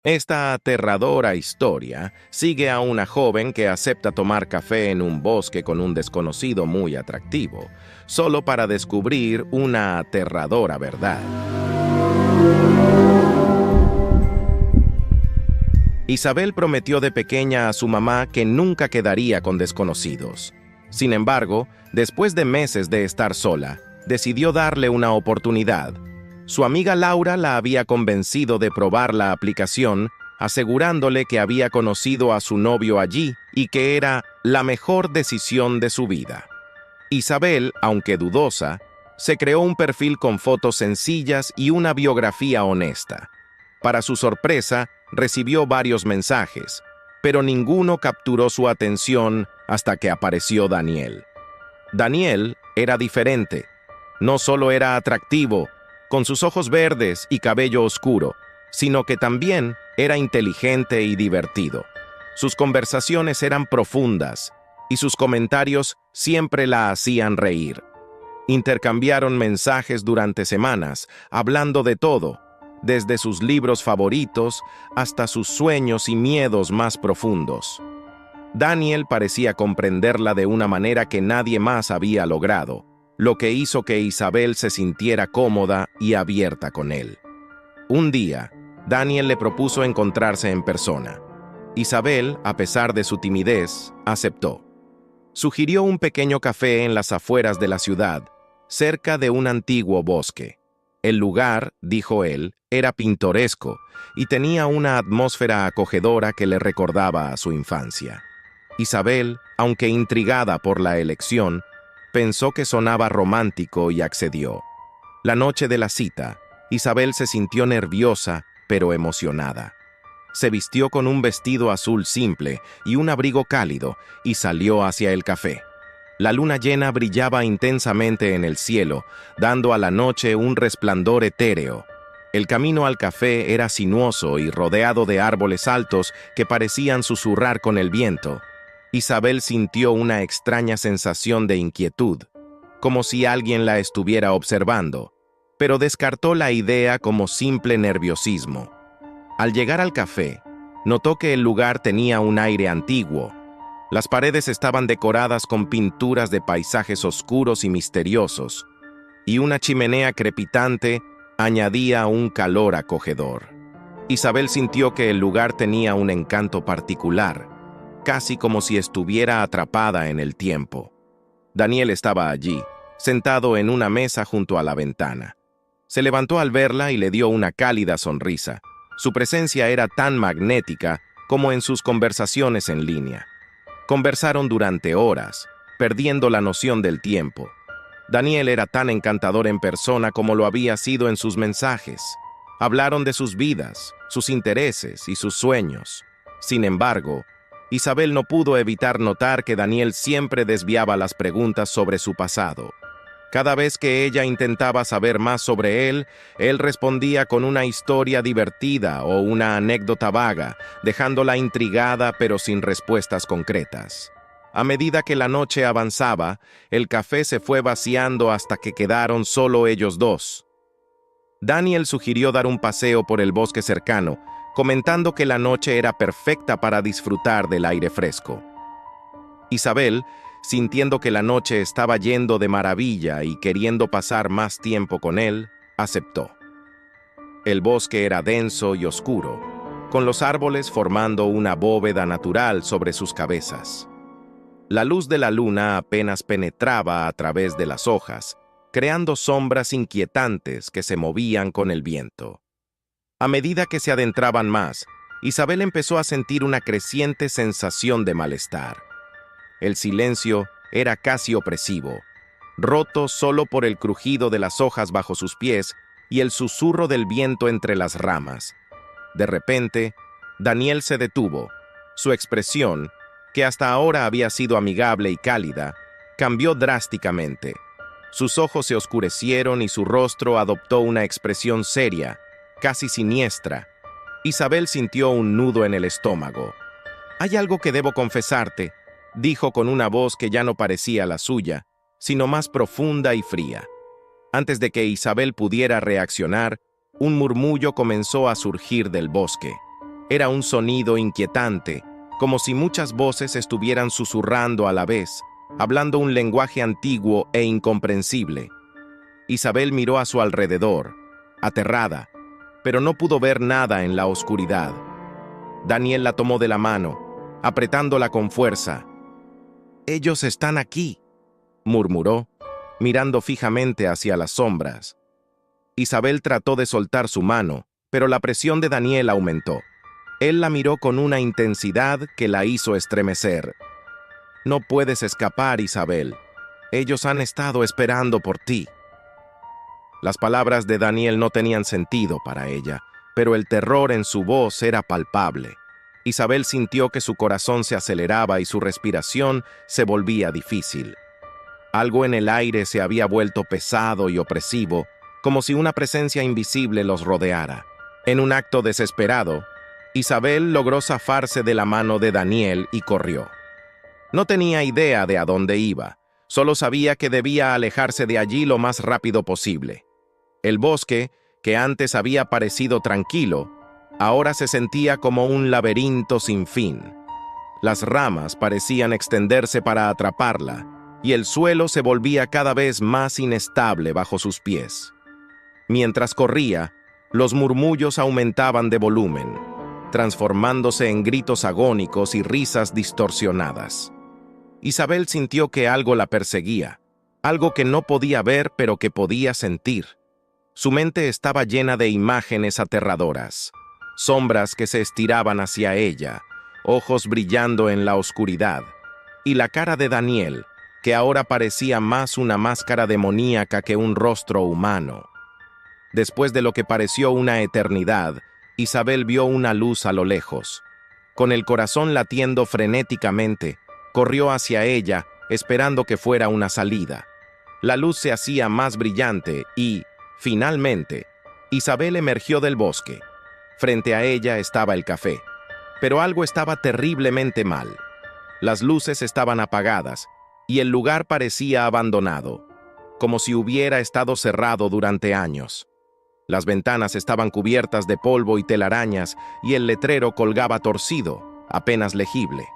Esta aterradora historia sigue a una joven que acepta tomar café en un bosque con un desconocido muy atractivo, solo para descubrir una aterradora verdad. Isabel prometió de pequeña a su mamá que nunca quedaría con desconocidos. Sin embargo, después de meses de estar sola, decidió darle una oportunidad. Su amiga Laura la había convencido de probar la aplicación, asegurándole que había conocido a su novio allí y que era la mejor decisión de su vida. Isabel, aunque dudosa, se creó un perfil con fotos sencillas y una biografía honesta. Para su sorpresa, recibió varios mensajes, pero ninguno capturó su atención hasta que apareció Daniel. Daniel era diferente. No solo era atractivo, con sus ojos verdes y cabello oscuro, sino que también era inteligente y divertido. Sus conversaciones eran profundas y sus comentarios siempre la hacían reír. Intercambiaron mensajes durante semanas, hablando de todo, desde sus libros favoritos hasta sus sueños y miedos más profundos. Daniel parecía comprenderla de una manera que nadie más había logrado, lo que hizo que Isabel se sintiera cómoda y abierta con él. Un día, Daniel le propuso encontrarse en persona. Isabel, a pesar de su timidez, aceptó. Sugirió un pequeño café en las afueras de la ciudad, cerca de un antiguo bosque. El lugar, dijo él, era pintoresco y tenía una atmósfera acogedora que le recordaba a su infancia. Isabel, aunque intrigada por la elección, pensó que sonaba romántico y accedió. La noche de la cita, Isabel se sintió nerviosa, pero emocionada. Se vistió con un vestido azul simple y un abrigo cálido y salió hacia el café. La luna llena brillaba intensamente en el cielo, dando a la noche un resplandor etéreo. El camino al café era sinuoso y rodeado de árboles altos que parecían susurrar con el viento. Isabel sintió una extraña sensación de inquietud, como si alguien la estuviera observando, pero descartó la idea como simple nerviosismo. Al llegar al café, notó que el lugar tenía un aire antiguo. Las paredes estaban decoradas con pinturas de paisajes oscuros y misteriosos, y una chimenea crepitante añadía un calor acogedor. Isabel sintió que el lugar tenía un encanto particular, casi como si estuviera atrapada en el tiempo. Daniel estaba allí, sentado en una mesa junto a la ventana. Se levantó al verla y le dio una cálida sonrisa. Su presencia era tan magnética como en sus conversaciones en línea. Conversaron durante horas, perdiendo la noción del tiempo. Daniel era tan encantador en persona como lo había sido en sus mensajes. Hablaron de sus vidas, sus intereses y sus sueños. Sin embargo, Isabel no pudo evitar notar que Daniel siempre desviaba las preguntas sobre su pasado. Cada vez que ella intentaba saber más sobre él respondía con una historia divertida o una anécdota vaga, dejándola intrigada pero sin respuestas concretas. A medida que la noche avanzaba, el café se fue vaciando hasta que quedaron solo ellos dos. Daniel sugirió dar un paseo por el bosque cercano, comentando que la noche era perfecta para disfrutar del aire fresco. Isabel, sintiendo que la noche estaba yendo de maravilla y queriendo pasar más tiempo con él, aceptó. El bosque era denso y oscuro, con los árboles formando una bóveda natural sobre sus cabezas. La luz de la luna apenas penetraba a través de las hojas, creando sombras inquietantes que se movían con el viento. A medida que se adentraban más, Isabel empezó a sentir una creciente sensación de malestar. El silencio era casi opresivo, roto solo por el crujido de las hojas bajo sus pies y el susurro del viento entre las ramas. De repente, Daniel se detuvo. Su expresión, que hasta ahora había sido amigable y cálida, cambió drásticamente. Sus ojos se oscurecieron y su rostro adoptó una expresión seria, casi siniestra. Isabel sintió un nudo en el estómago. «Hay algo que debo confesarte», dijo con una voz que ya no parecía la suya, sino más profunda y fría. Antes de que Isabel pudiera reaccionar, un murmullo comenzó a surgir del bosque. Era un sonido inquietante, como si muchas voces estuvieran susurrando a la vez, hablando un lenguaje antiguo e incomprensible. Isabel miró a su alrededor, aterrada, pero no pudo ver nada en la oscuridad. Daniel la tomó de la mano, apretándola con fuerza. «Ellos están aquí», murmuró, mirando fijamente hacia las sombras. Isabel trató de soltar su mano, pero la presión de Daniel aumentó. Él la miró con una intensidad que la hizo estremecer. «No puedes escapar, Isabel. Ellos han estado esperando por ti». Las palabras de Daniel no tenían sentido para ella, pero el terror en su voz era palpable. Isabel sintió que su corazón se aceleraba y su respiración se volvía difícil. Algo en el aire se había vuelto pesado y opresivo, como si una presencia invisible los rodeara. En un acto desesperado, Isabel logró zafarse de la mano de Daniel y corrió. No tenía idea de a dónde iba, solo sabía que debía alejarse de allí lo más rápido posible. El bosque, que antes había parecido tranquilo, ahora se sentía como un laberinto sin fin. Las ramas parecían extenderse para atraparla, y el suelo se volvía cada vez más inestable bajo sus pies. Mientras corría, los murmullos aumentaban de volumen, transformándose en gritos agónicos y risas distorsionadas. Isabel sintió que algo la perseguía, algo que no podía ver pero que podía sentir. Su mente estaba llena de imágenes aterradoras, sombras que se estiraban hacia ella, ojos brillando en la oscuridad, y la cara de Daniel, que ahora parecía más una máscara demoníaca que un rostro humano. Después de lo que pareció una eternidad, Isabel vio una luz a lo lejos. Con el corazón latiendo frenéticamente, corrió hacia ella, esperando que fuera una salida. La luz se hacía más brillante y, finalmente, Isabel emergió del bosque. Frente a ella estaba el café, pero algo estaba terriblemente mal. Las luces estaban apagadas y el lugar parecía abandonado, como si hubiera estado cerrado durante años. Las ventanas estaban cubiertas de polvo y telarañas y el letrero colgaba torcido, apenas legible.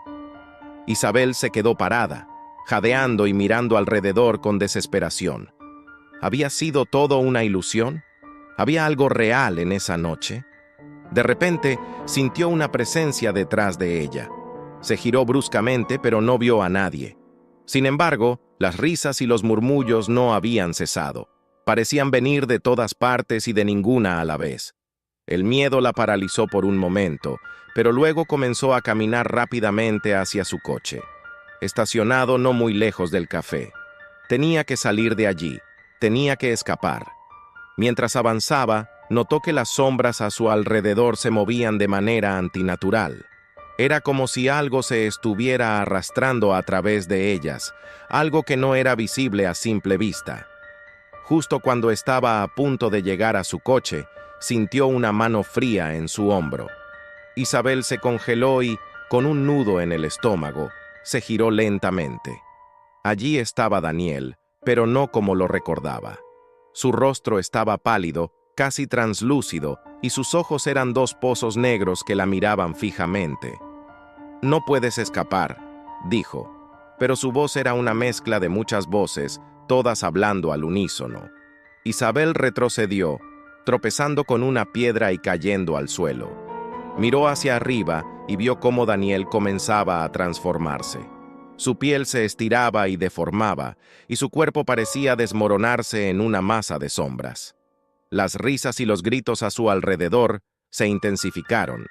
Isabel se quedó parada, jadeando y mirando alrededor con desesperación. ¿Había sido todo una ilusión? ¿Había algo real en esa noche? De repente, sintió una presencia detrás de ella. Se giró bruscamente, pero no vio a nadie. Sin embargo, las risas y los murmullos no habían cesado. Parecían venir de todas partes y de ninguna a la vez. El miedo la paralizó por un momento, pero luego comenzó a caminar rápidamente hacia su coche, estacionado no muy lejos del café. Tenía que salir de allí, tenía que escapar. Mientras avanzaba, notó que las sombras a su alrededor se movían de manera antinatural. Era como si algo se estuviera arrastrando a través de ellas, algo que no era visible a simple vista. Justo cuando estaba a punto de llegar a su coche, sintió una mano fría en su hombro. Isabel se congeló y, con un nudo en el estómago, se giró lentamente. Allí estaba Daniel, pero no como lo recordaba. Su rostro estaba pálido, casi translúcido, y sus ojos eran dos pozos negros que la miraban fijamente. «No puedes escapar», dijo, pero su voz era una mezcla de muchas voces, todas hablando al unísono. Isabel retrocedió, tropezando con una piedra y cayendo al suelo. Miró hacia arriba y vio cómo Daniel comenzaba a transformarse. Su piel se estiraba y deformaba, y su cuerpo parecía desmoronarse en una masa de sombras. Las risas y los gritos a su alrededor se intensificaron,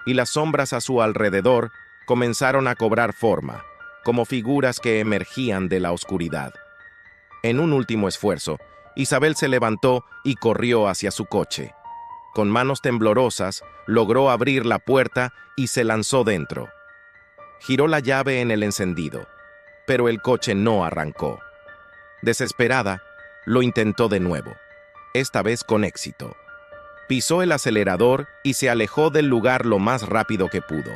y las sombras a su alrededor comenzaron a cobrar forma, como figuras que emergían de la oscuridad. En un último esfuerzo, Isabel se levantó y corrió hacia su coche. Con manos temblorosas, logró abrir la puerta y se lanzó dentro. Giró la llave en el encendido, pero el coche no arrancó. Desesperada, lo intentó de nuevo, esta vez con éxito. Pisó el acelerador y se alejó del lugar lo más rápido que pudo.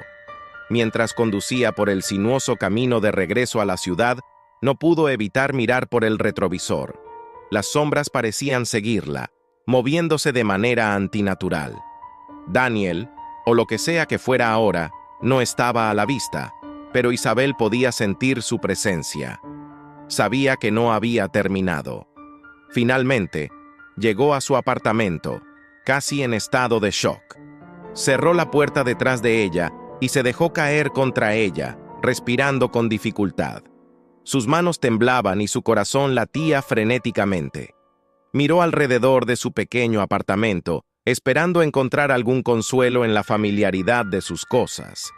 Mientras conducía por el sinuoso camino de regreso a la ciudad, no pudo evitar mirar por el retrovisor. Las sombras parecían seguirla, moviéndose de manera antinatural. Daniel, o lo que sea que fuera ahora, no estaba a la vista, pero Isabel podía sentir su presencia. Sabía que no había terminado. Finalmente, llegó a su apartamento, casi en estado de shock. Cerró la puerta detrás de ella y se dejó caer contra ella, respirando con dificultad. Sus manos temblaban y su corazón latía frenéticamente. Miró alrededor de su pequeño apartamento, esperando encontrar algún consuelo en la familiaridad de sus cosas.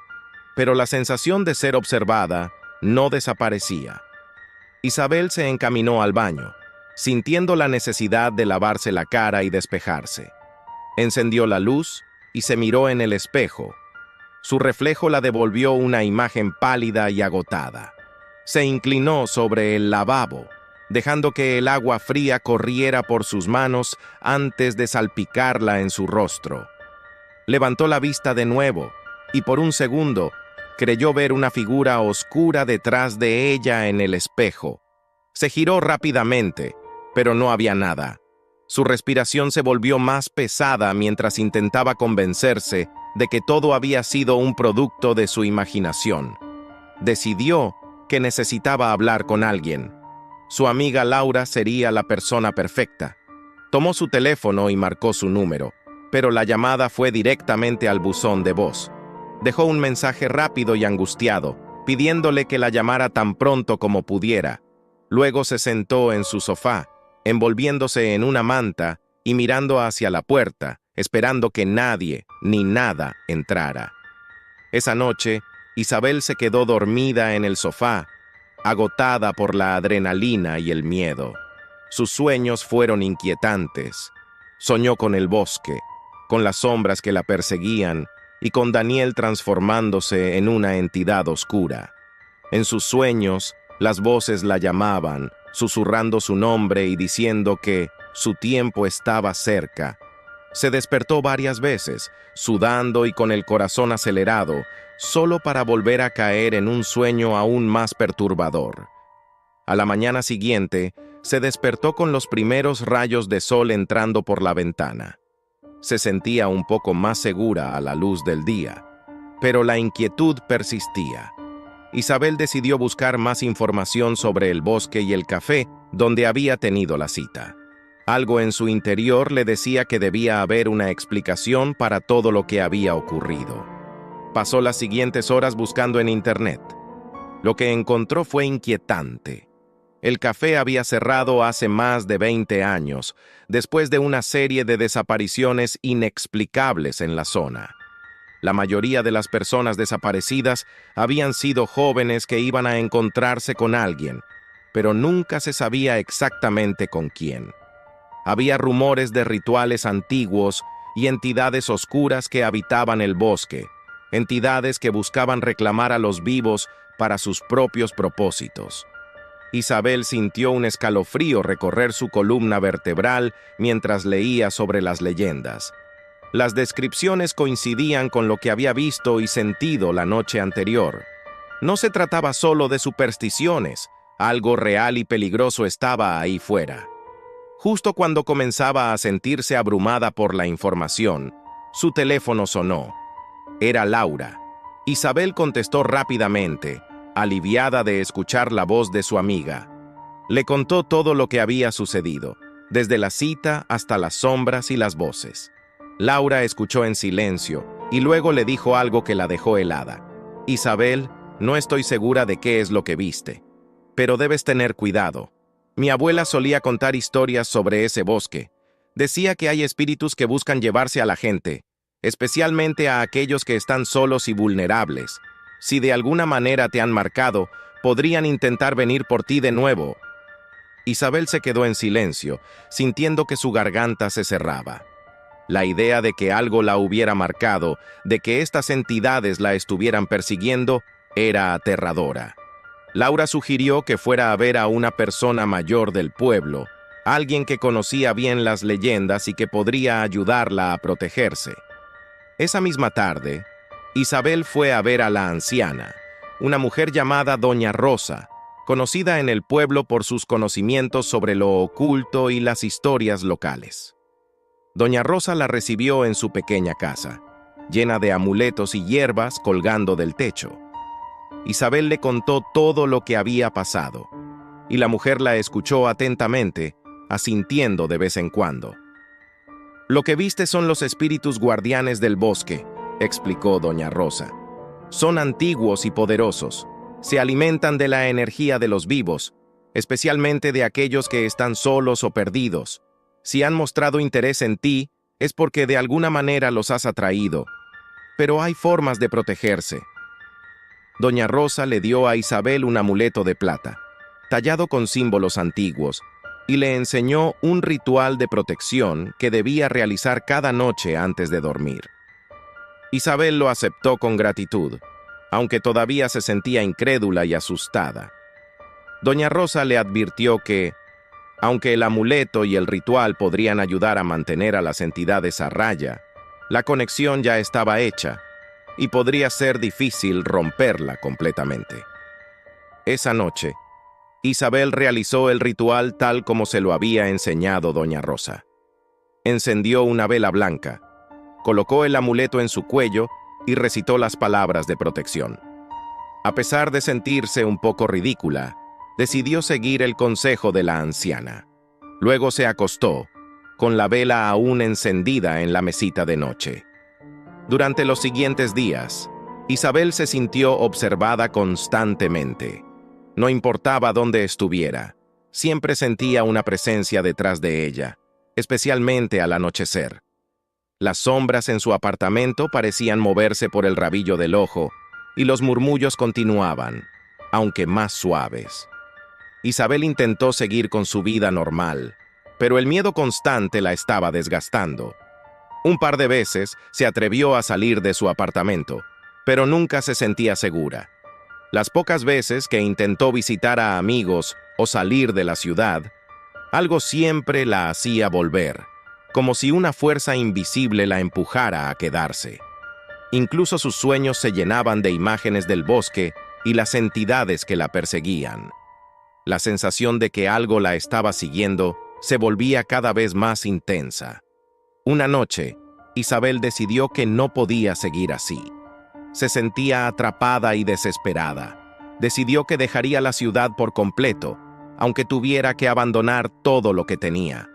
Pero la sensación de ser observada no desaparecía. Isabel se encaminó al baño, sintiendo la necesidad de lavarse la cara y despejarse. Encendió la luz y se miró en el espejo. Su reflejo la devolvió una imagen pálida y agotada. Se inclinó sobre el lavabo, dejando que el agua fría corriera por sus manos antes de salpicarla en su rostro. Levantó la vista de nuevo y por un segundo creyó ver una figura oscura detrás de ella en el espejo. Se giró rápidamente, pero no había nada. Su respiración se volvió más pesada mientras intentaba convencerse de que todo había sido un producto de su imaginación. Decidió que necesitaba hablar con alguien. Su amiga Laura sería la persona perfecta. Tomó su teléfono y marcó su número, pero la llamada fue directamente al buzón de voz. Dejó un mensaje rápido y angustiado, pidiéndole que la llamara tan pronto como pudiera. Luego se sentó en su sofá, envolviéndose en una manta y mirando hacia la puerta, esperando que nadie ni nada entrara. Esa noche, Isabel se quedó dormida en el sofá, agotada por la adrenalina y el miedo. Sus sueños fueron inquietantes. Soñó con el bosque, con las sombras que la perseguían y con Daniel transformándose en una entidad oscura. En sus sueños, las voces la llamaban, susurrando su nombre y diciendo que su tiempo estaba cerca. Se despertó varias veces, sudando y con el corazón acelerado, solo para volver a caer en un sueño aún más perturbador. A la mañana siguiente, se despertó con los primeros rayos de sol entrando por la ventana. Se sentía un poco más segura a la luz del día, pero la inquietud persistía. Isabel decidió buscar más información sobre el bosque y el café donde había tenido la cita. Algo en su interior le decía que debía haber una explicación para todo lo que había ocurrido. Pasó las siguientes horas buscando en Internet. Lo que encontró fue inquietante. El café había cerrado hace más de 20 años, después de una serie de desapariciones inexplicables en la zona. La mayoría de las personas desaparecidas habían sido jóvenes que iban a encontrarse con alguien, pero nunca se sabía exactamente con quién. Había rumores de rituales antiguos y entidades oscuras que habitaban el bosque, entidades que buscaban reclamar a los vivos para sus propios propósitos. Isabel sintió un escalofrío recorrer su columna vertebral mientras leía sobre las leyendas. Las descripciones coincidían con lo que había visto y sentido la noche anterior. No se trataba solo de supersticiones, algo real y peligroso estaba ahí fuera. Justo cuando comenzaba a sentirse abrumada por la información, su teléfono sonó. Era Laura. Isabel contestó rápidamente, aliviada de escuchar la voz de su amiga. Le contó todo lo que había sucedido, desde la cita hasta las sombras y las voces. Laura escuchó en silencio y luego le dijo algo que la dejó helada. Isabel, no estoy segura de qué es lo que viste, pero debes tener cuidado. Mi abuela solía contar historias sobre ese bosque. Decía que hay espíritus que buscan llevarse a la gente, especialmente a aquellos que están solos y vulnerables. Si de alguna manera te han marcado, podrían intentar venir por ti de nuevo. Isabel se quedó en silencio, sintiendo que su garganta se cerraba. La idea de que algo la hubiera marcado, de que estas entidades la estuvieran persiguiendo, era aterradora. Laura sugirió que fuera a ver a una persona mayor del pueblo, alguien que conocía bien las leyendas y que podría ayudarla a protegerse. Esa misma tarde, Isabel fue a ver a la anciana, una mujer llamada Doña Rosa, conocida en el pueblo por sus conocimientos sobre lo oculto y las historias locales. Doña Rosa la recibió en su pequeña casa. llena de amuletos y hierbas colgando del techo. Isabel le contó todo lo que había pasado, y la mujer la escuchó atentamente, asintiendo de vez en cuando. «Lo que viste son los espíritus guardianes del bosque», explicó doña Rosa. «Son antiguos y poderosos. Se alimentan de la energía de los vivos, especialmente de aquellos que están solos o perdidos. Si han mostrado interés en ti, es porque de alguna manera los has atraído. Pero hay formas de protegerse». Doña Rosa le dio a Isabel un amuleto de plata, tallado con símbolos antiguos, y le enseñó un ritual de protección que debía realizar cada noche antes de dormir. Isabel lo aceptó con gratitud, aunque todavía se sentía incrédula y asustada. Doña Rosa le advirtió que, aunque el amuleto y el ritual podrían ayudar a mantener a las entidades a raya, la conexión ya estaba hecha y podría ser difícil romperla completamente. Esa noche, Isabel realizó el ritual tal como se lo había enseñado doña Rosa. Encendió una vela blanca, colocó el amuleto en su cuello y recitó las palabras de protección. A pesar de sentirse un poco ridícula, decidió seguir el consejo de la anciana. Luego se acostó, con la vela aún encendida en la mesita de noche. Durante los siguientes días, Isabel se sintió observada constantemente. No importaba dónde estuviera, siempre sentía una presencia detrás de ella, especialmente al anochecer. Las sombras en su apartamento parecían moverse por el rabillo del ojo, y los murmullos continuaban, aunque más suaves. Isabel intentó seguir con su vida normal, pero el miedo constante la estaba desgastando. Un par de veces se atrevió a salir de su apartamento, pero nunca se sentía segura. Las pocas veces que intentó visitar a amigos o salir de la ciudad, algo siempre la hacía volver, como si una fuerza invisible la empujara a quedarse. Incluso sus sueños se llenaban de imágenes del bosque y las entidades que la perseguían. La sensación de que algo la estaba siguiendo se volvía cada vez más intensa. Una noche, Isabel decidió que no podía seguir así. Se sentía atrapada y desesperada. Decidió que dejaría la ciudad por completo, aunque tuviera que abandonar todo lo que tenía.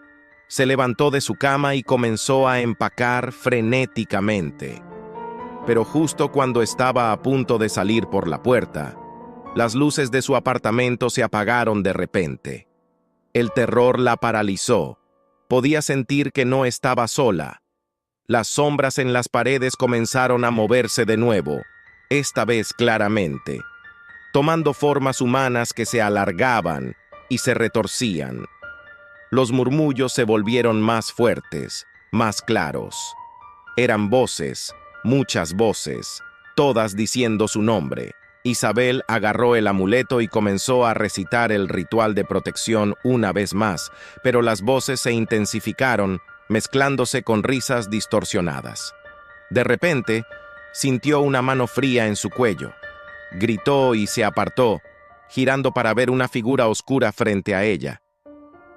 Se levantó de su cama y comenzó a empacar frenéticamente. Pero justo cuando estaba a punto de salir por la puerta, las luces de su apartamento se apagaron de repente. El terror la paralizó. Podía sentir que no estaba sola. Las sombras en las paredes comenzaron a moverse de nuevo, esta vez claramente, tomando formas humanas que se alargaban y se retorcían. Los murmullos se volvieron más fuertes, más claros. Eran voces, muchas voces, todas diciendo su nombre. Isabel agarró el amuleto y comenzó a recitar el ritual de protección una vez más, pero las voces se intensificaron, mezclándose con risas distorsionadas. De repente, sintió una mano fría en su cuello. Gritó y se apartó, girando para ver una figura oscura frente a ella.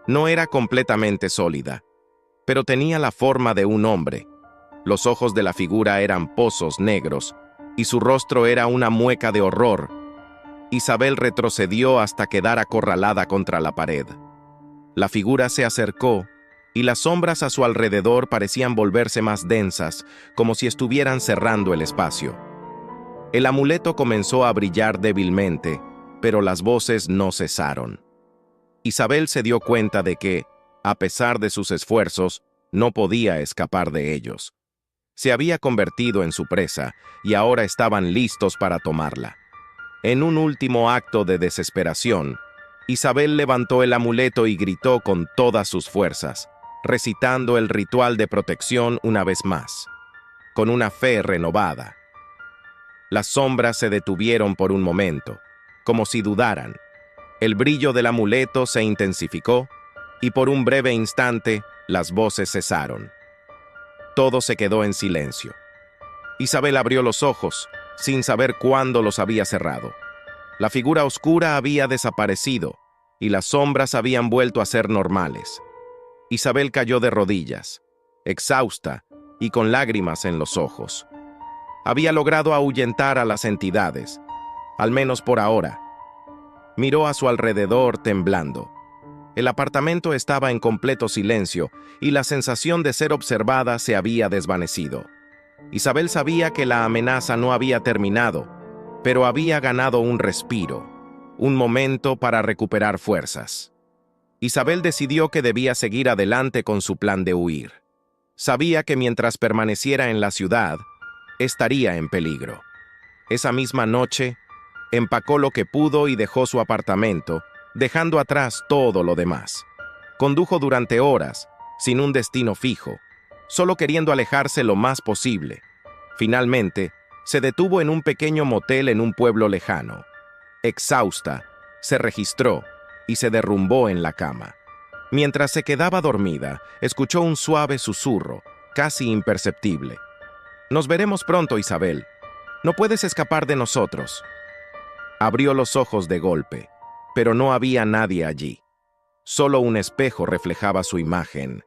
No era completamente sólida, pero tenía la forma de un hombre. Los ojos de la figura eran pozos negros, y su rostro era una mueca de horror. Isabel retrocedió hasta quedar acorralada contra la pared. La figura se acercó, y las sombras a su alrededor parecían volverse más densas, como si estuvieran cerrando el espacio. El amuleto comenzó a brillar débilmente, pero las voces no cesaron. Isabel se dio cuenta de que, a pesar de sus esfuerzos, no podía escapar de ellos. Se había convertido en su presa, y ahora estaban listos para tomarla. En un último acto de desesperación, Isabel levantó el amuleto y gritó con todas sus fuerzas, recitando el ritual de protección una vez más, con una fe renovada. Las sombras se detuvieron por un momento, como si dudaran. El brillo del amuleto se intensificó, y por un breve instante, las voces cesaron. Todo se quedó en silencio. Isabel abrió los ojos, sin saber cuándo los había cerrado. La figura oscura había desaparecido, y las sombras habían vuelto a ser normales. Isabel cayó de rodillas, exhausta y con lágrimas en los ojos. Había logrado ahuyentar a las entidades, al menos por ahora. Miró a su alrededor temblando. El apartamento estaba en completo silencio y la sensación de ser observada se había desvanecido. Isabel sabía que la amenaza no había terminado, pero había ganado un respiro, un momento para recuperar fuerzas. Isabel decidió que debía seguir adelante con su plan de huir. Sabía que mientras permaneciera en la ciudad, estaría en peligro. Esa misma noche, empacó lo que pudo y dejó su apartamento, dejando atrás todo lo demás. Condujo durante horas, sin un destino fijo, solo queriendo alejarse lo más posible. Finalmente, se detuvo en un pequeño motel en un pueblo lejano. Exhausta, se registró y se derrumbó en la cama. Mientras se quedaba dormida, escuchó un suave susurro, casi imperceptible. «Nos veremos pronto, Isabel. No puedes escapar de nosotros». Abrió los ojos de golpe, pero no había nadie allí. Solo un espejo reflejaba su imagen.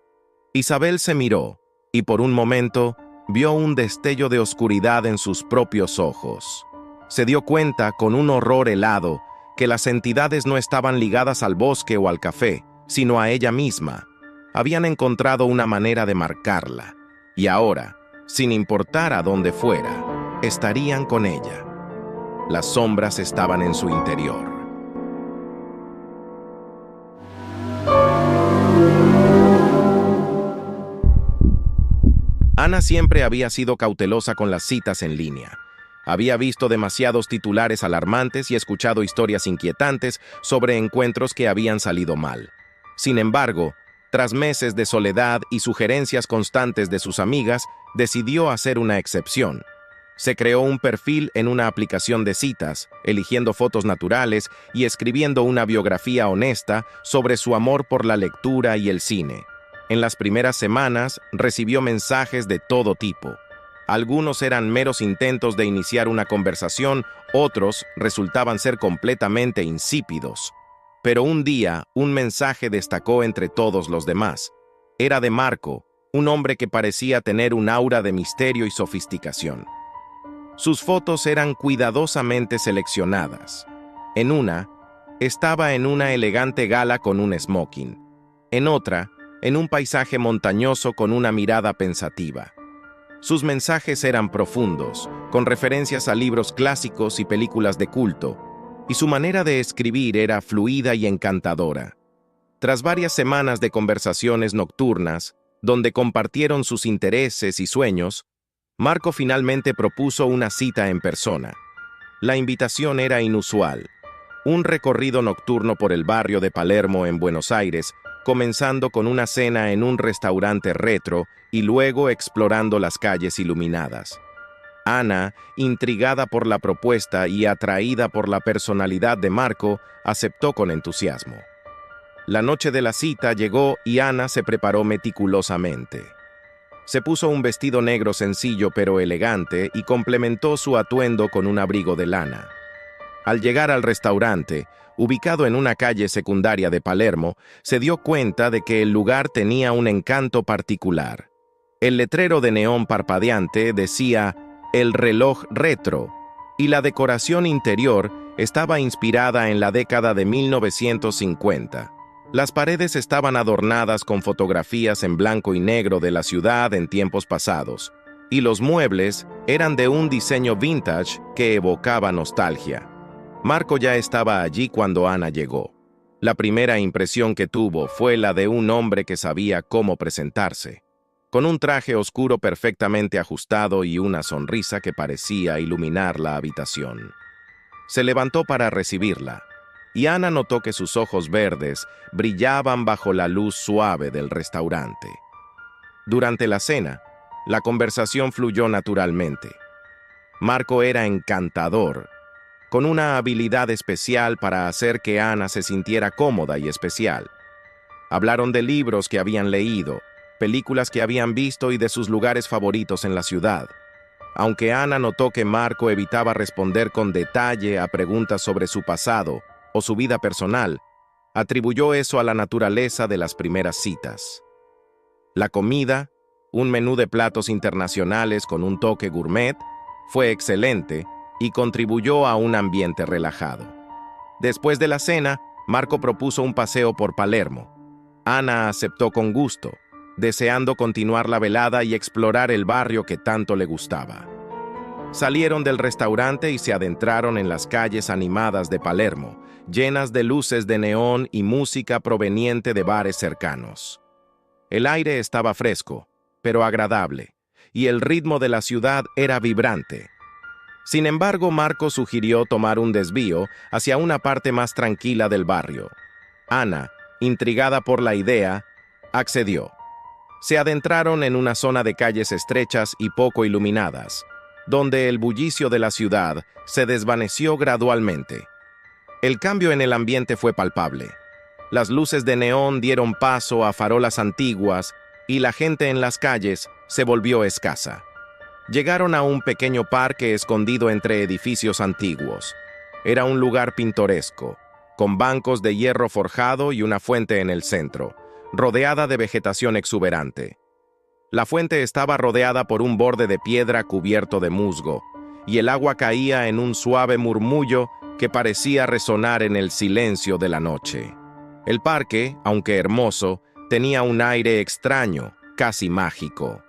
Isabel se miró, y por un momento vio un destello de oscuridad en sus propios ojos. Se dio cuenta, con un horror helado, que las entidades no estaban ligadas al bosque o al café, sino a ella misma. Habían encontrado una manera de marcarla, y ahora, sin importar a dónde fuera, estarían con ella. Las sombras estaban en su interior. Ana siempre había sido cautelosa con las citas en línea. Había visto demasiados titulares alarmantes y escuchado historias inquietantes sobre encuentros que habían salido mal. Sin embargo, tras meses de soledad y sugerencias constantes de sus amigas, decidió hacer una excepción. Se creó un perfil en una aplicación de citas, eligiendo fotos naturales y escribiendo una biografía honesta sobre su amor por la lectura y el cine. En las primeras semanas, recibió mensajes de todo tipo. Algunos eran meros intentos de iniciar una conversación, otros resultaban ser completamente insípidos. Pero un día, un mensaje destacó entre todos los demás. Era de Marco, un hombre que parecía tener un aura de misterio y sofisticación. Sus fotos eran cuidadosamente seleccionadas. En una, estaba en una elegante gala con un smoking. En otra, en un paisaje montañoso con una mirada pensativa. Sus mensajes eran profundos, con referencias a libros clásicos y películas de culto, y su manera de escribir era fluida y encantadora. Tras varias semanas de conversaciones nocturnas, donde compartieron sus intereses y sueños, Marco finalmente propuso una cita en persona. La invitación era inusual. Un recorrido nocturno por el barrio de Palermo en Buenos Aires, comenzando con una cena en un restaurante retro y luego explorando las calles iluminadas. Ana, intrigada por la propuesta y atraída por la personalidad de Marco, aceptó con entusiasmo. La noche de la cita llegó y Ana se preparó meticulosamente. Se puso un vestido negro sencillo pero elegante y complementó su atuendo con un abrigo de lana. Al llegar al restaurante, ubicado en una calle secundaria de Palermo, se dio cuenta de que el lugar tenía un encanto particular. El letrero de neón parpadeante decía «El reloj retro», y la decoración interior estaba inspirada en la década de 1950. Las paredes estaban adornadas con fotografías en blanco y negro de la ciudad en tiempos pasados, y los muebles eran de un diseño vintage que evocaba nostalgia. Marco ya estaba allí cuando Ana llegó. La primera impresión que tuvo fue la de un hombre que sabía cómo presentarse, con un traje oscuro perfectamente ajustado y una sonrisa que parecía iluminar la habitación. Se levantó para recibirla, y Ana notó que sus ojos verdes brillaban bajo la luz suave del restaurante. Durante la cena, la conversación fluyó naturalmente. Marco era encantador, con una habilidad especial para hacer que Ana se sintiera cómoda y especial. Hablaron de libros que habían leído, películas que habían visto y de sus lugares favoritos en la ciudad. Aunque Ana notó que Marco evitaba responder con detalle a preguntas sobre su pasado o su vida personal, atribuyó eso a la naturaleza de las primeras citas. La comida, un menú de platos internacionales con un toque gourmet, Fue excelente y contribuyó a un ambiente relajado. Después de la cena, Marco propuso un paseo por Palermo. Ana aceptó con gusto, deseando continuar la velada y explorar el barrio que tanto le gustaba. Salieron del restaurante y se adentraron en las calles animadas de Palermo, llenas de luces de neón y música proveniente de bares cercanos. El aire estaba fresco, pero agradable, y el ritmo de la ciudad era vibrante. Sin embargo, Marco sugirió tomar un desvío hacia una parte más tranquila del barrio. Ana, intrigada por la idea, accedió. Se adentraron en una zona de calles estrechas y poco iluminadas, donde el bullicio de la ciudad se desvaneció gradualmente. El cambio en el ambiente fue palpable. Las luces de neón dieron paso a farolas antiguas y la gente en las calles se volvió escasa. Llegaron a un pequeño parque escondido entre edificios antiguos. Era un lugar pintoresco, con bancos de hierro forjado y una fuente en el centro, rodeada de vegetación exuberante. La fuente estaba rodeada por un borde de piedra cubierto de musgo, y el agua caía en un suave murmullo que parecía resonar en el silencio de la noche. El parque, aunque hermoso, tenía un aire extraño, casi mágico.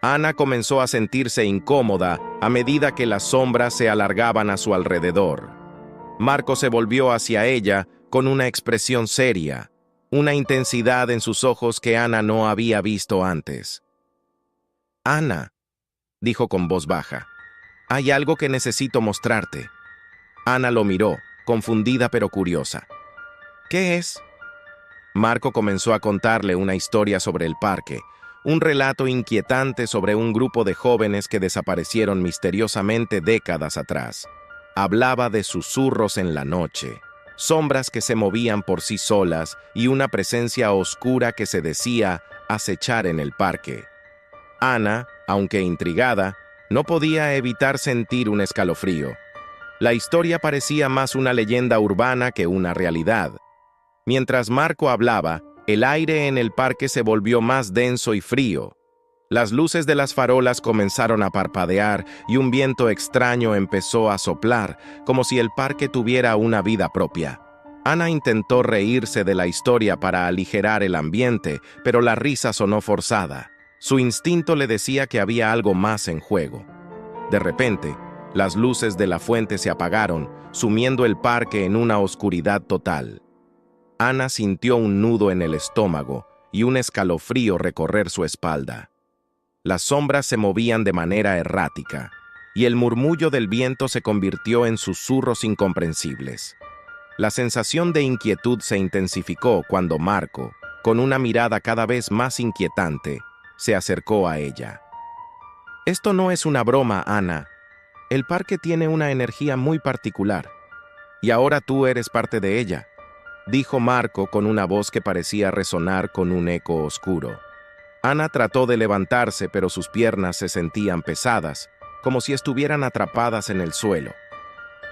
Ana comenzó a sentirse incómoda a medida que las sombras se alargaban a su alrededor. Marco se volvió hacia ella con una expresión seria, una intensidad en sus ojos que Ana no había visto antes. «Ana», dijo con voz baja, «hay algo que necesito mostrarte». Ana lo miró, confundida pero curiosa. «¿Qué es?». Marco comenzó a contarle una historia sobre el parque, un relato inquietante sobre un grupo de jóvenes que desaparecieron misteriosamente décadas atrás. Hablaba de susurros en la noche, sombras que se movían por sí solas y una presencia oscura que se decía acechar en el parque. Ana, aunque intrigada, no podía evitar sentir un escalofrío. La historia parecía más una leyenda urbana que una realidad. Mientras Marco hablaba, el aire en el parque se volvió más denso y frío. Las luces de las farolas comenzaron a parpadear y un viento extraño empezó a soplar, como si el parque tuviera una vida propia. Ana intentó reírse de la historia para aligerar el ambiente, pero la risa sonó forzada. Su instinto le decía que había algo más en juego. De repente, las luces de la fuente se apagaron, sumiendo el parque en una oscuridad total. Ana sintió un nudo en el estómago y un escalofrío recorrer su espalda. Las sombras se movían de manera errática, y el murmullo del viento se convirtió en susurros incomprensibles. La sensación de inquietud se intensificó cuando Marco, con una mirada cada vez más inquietante, se acercó a ella. «Esto no es una broma, Ana. El parque tiene una energía muy particular, y ahora tú eres parte de ella», dijo Marco con una voz que parecía resonar con un eco oscuro. Ana trató de levantarse, pero sus piernas se sentían pesadas, como si estuvieran atrapadas en el suelo.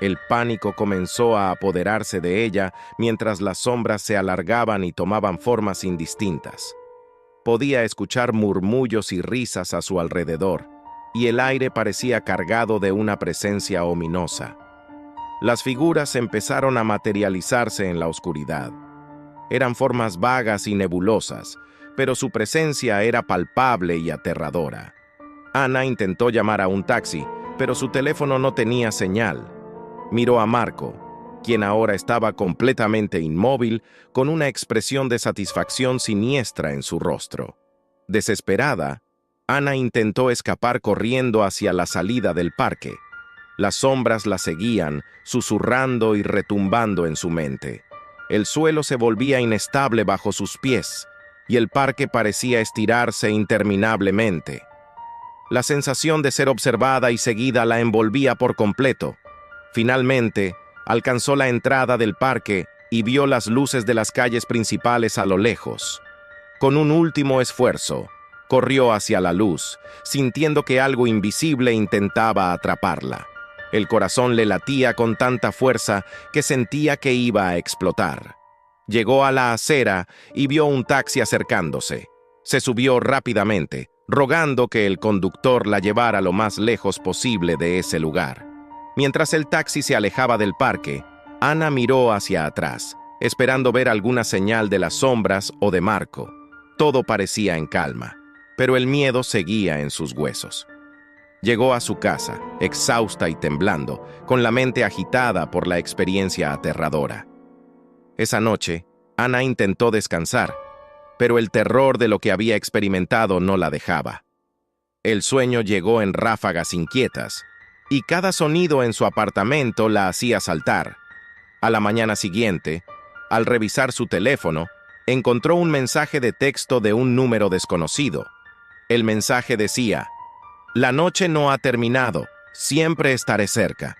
El pánico comenzó a apoderarse de ella mientras las sombras se alargaban y tomaban formas indistintas. Podía escuchar murmullos y risas a su alrededor, y el aire parecía cargado de una presencia ominosa. Las figuras empezaron a materializarse en la oscuridad. Eran formas vagas y nebulosas, pero su presencia era palpable y aterradora. Ana intentó llamar a un taxi, pero su teléfono no tenía señal. Miró a Marco, quien ahora estaba completamente inmóvil, con una expresión de satisfacción siniestra en su rostro. Desesperada, Ana intentó escapar corriendo hacia la salida del parque. Las sombras la seguían, susurrando y retumbando en su mente. El suelo se volvía inestable bajo sus pies, y el parque parecía estirarse interminablemente. La sensación de ser observada y seguida la envolvía por completo. Finalmente, alcanzó la entrada del parque y vio las luces de las calles principales a lo lejos. Con un último esfuerzo, corrió hacia la luz, sintiendo que algo invisible intentaba atraparla. El corazón le latía con tanta fuerza que sentía que iba a explotar. Llegó a la acera y vio un taxi acercándose. Se subió rápidamente, rogando que el conductor la llevara lo más lejos posible de ese lugar. Mientras el taxi se alejaba del parque, Ana miró hacia atrás, esperando ver alguna señal de las sombras o de Marco. Todo parecía en calma, pero el miedo seguía en sus huesos. Llegó a su casa, exhausta y temblando, con la mente agitada por la experiencia aterradora. Esa noche, Ana intentó descansar, pero el terror de lo que había experimentado no la dejaba. El sueño llegó en ráfagas inquietas, y cada sonido en su apartamento la hacía saltar. A la mañana siguiente, al revisar su teléfono, encontró un mensaje de texto de un número desconocido. El mensaje decía: «La noche no ha terminado, siempre estaré cerca».